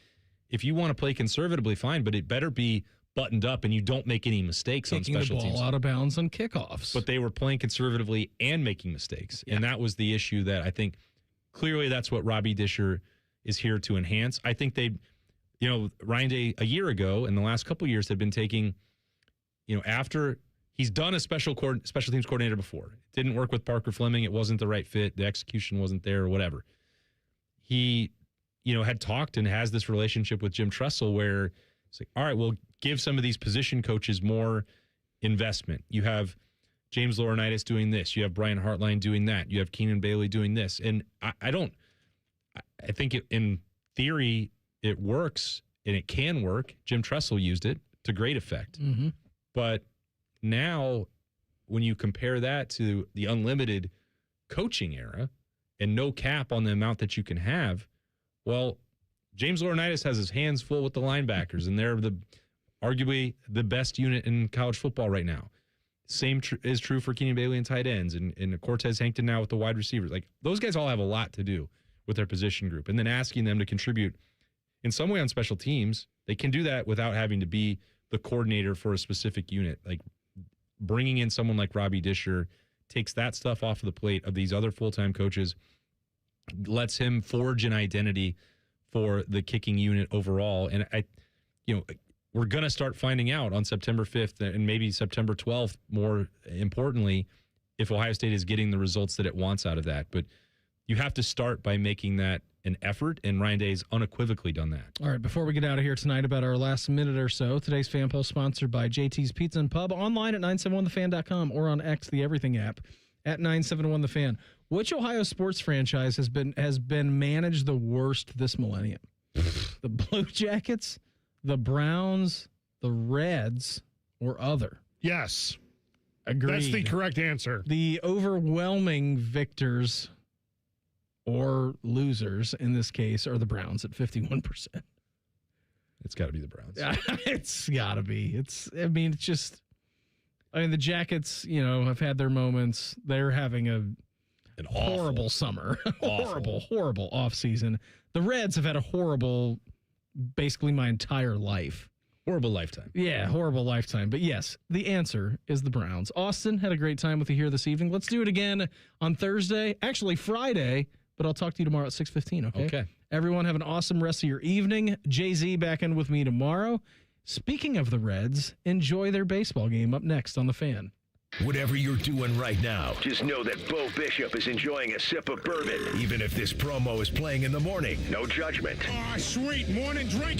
if you want to play conservatively, fine, but it better be buttoned up and you don't make any mistakes on special teams. Kicking the ball out of bounds on kickoffs. But they were playing conservatively and making mistakes. Yeah. And that was the issue that I think clearly that's what Robbie Disher is here to enhance. I think Ryan Day a year ago and the last couple of years had been taking, after He's done a special teams coordinator before. It didn't work with Parker Fleming. It wasn't the right fit. The execution wasn't there or whatever. He, had talked and has this relationship with Jim Tressel where it's like, all right, we'll give some of these position coaches more investment. You have James Laurinaitis doing this. You have Brian Hartline doing that. You have Keenan Bailey doing this. And I think in theory it works and it can work. Jim Tressel used it to great effect. Mm-hmm. But now, when you compare that to the unlimited coaching era and no cap on the amount that you can have, well, James Laurinaitis has his hands full with the linebackers, and they're arguably the best unit in college football right now. Same is true for Keenan Bailey and tight ends, and Cortez Hankton now with the wide receivers. Like, those guys all have a lot to do with their position group, and then asking them to contribute in some way on special teams. They can do that without having to be the coordinator for a specific unit. Like, bringing in someone like Robbie Disher takes that stuff off of the plate of these other full-time coaches, lets him forge an identity for the kicking unit overall. And we're going to start finding out on September 5th and maybe September 12th, more importantly, if Ohio State is getting the results that it wants out of that. But you have to start by making that an effort, and Ryan Day's unequivocally done that. All right, before we get out of here tonight, about our last minute or so, today's Fan Post sponsored by JT's Pizza and Pub, online at 971thefan.com or on X, the Everything app, at 971thefan. Which Ohio sports franchise has been managed the worst this millennium? The Blue Jackets, the Browns, the Reds, or other? Yes. Agreed. That's the correct answer. The overwhelming victors or losers in this case are the Browns at 51%. It's got to be the Browns. It's got to be. The Jackets, have had their moments. They're having an horrible summer. horrible offseason. The Reds have had a horrible, basically my entire life. Horrible lifetime. Yeah, horrible lifetime. But yes, the answer is the Browns. Austin, had a great time with you here this evening. Let's do it again on Thursday. Actually, Friday. But I'll talk to you tomorrow at 6:15, okay? Okay. Everyone have an awesome rest of your evening. Jay-Z back in with me tomorrow. Speaking of the Reds, enjoy their baseball game up next on The Fan. Whatever you're doing right now, just know that Bo Bishop is enjoying a sip of bourbon. Even if this promo is playing in the morning, no judgment. Sweet morning drink.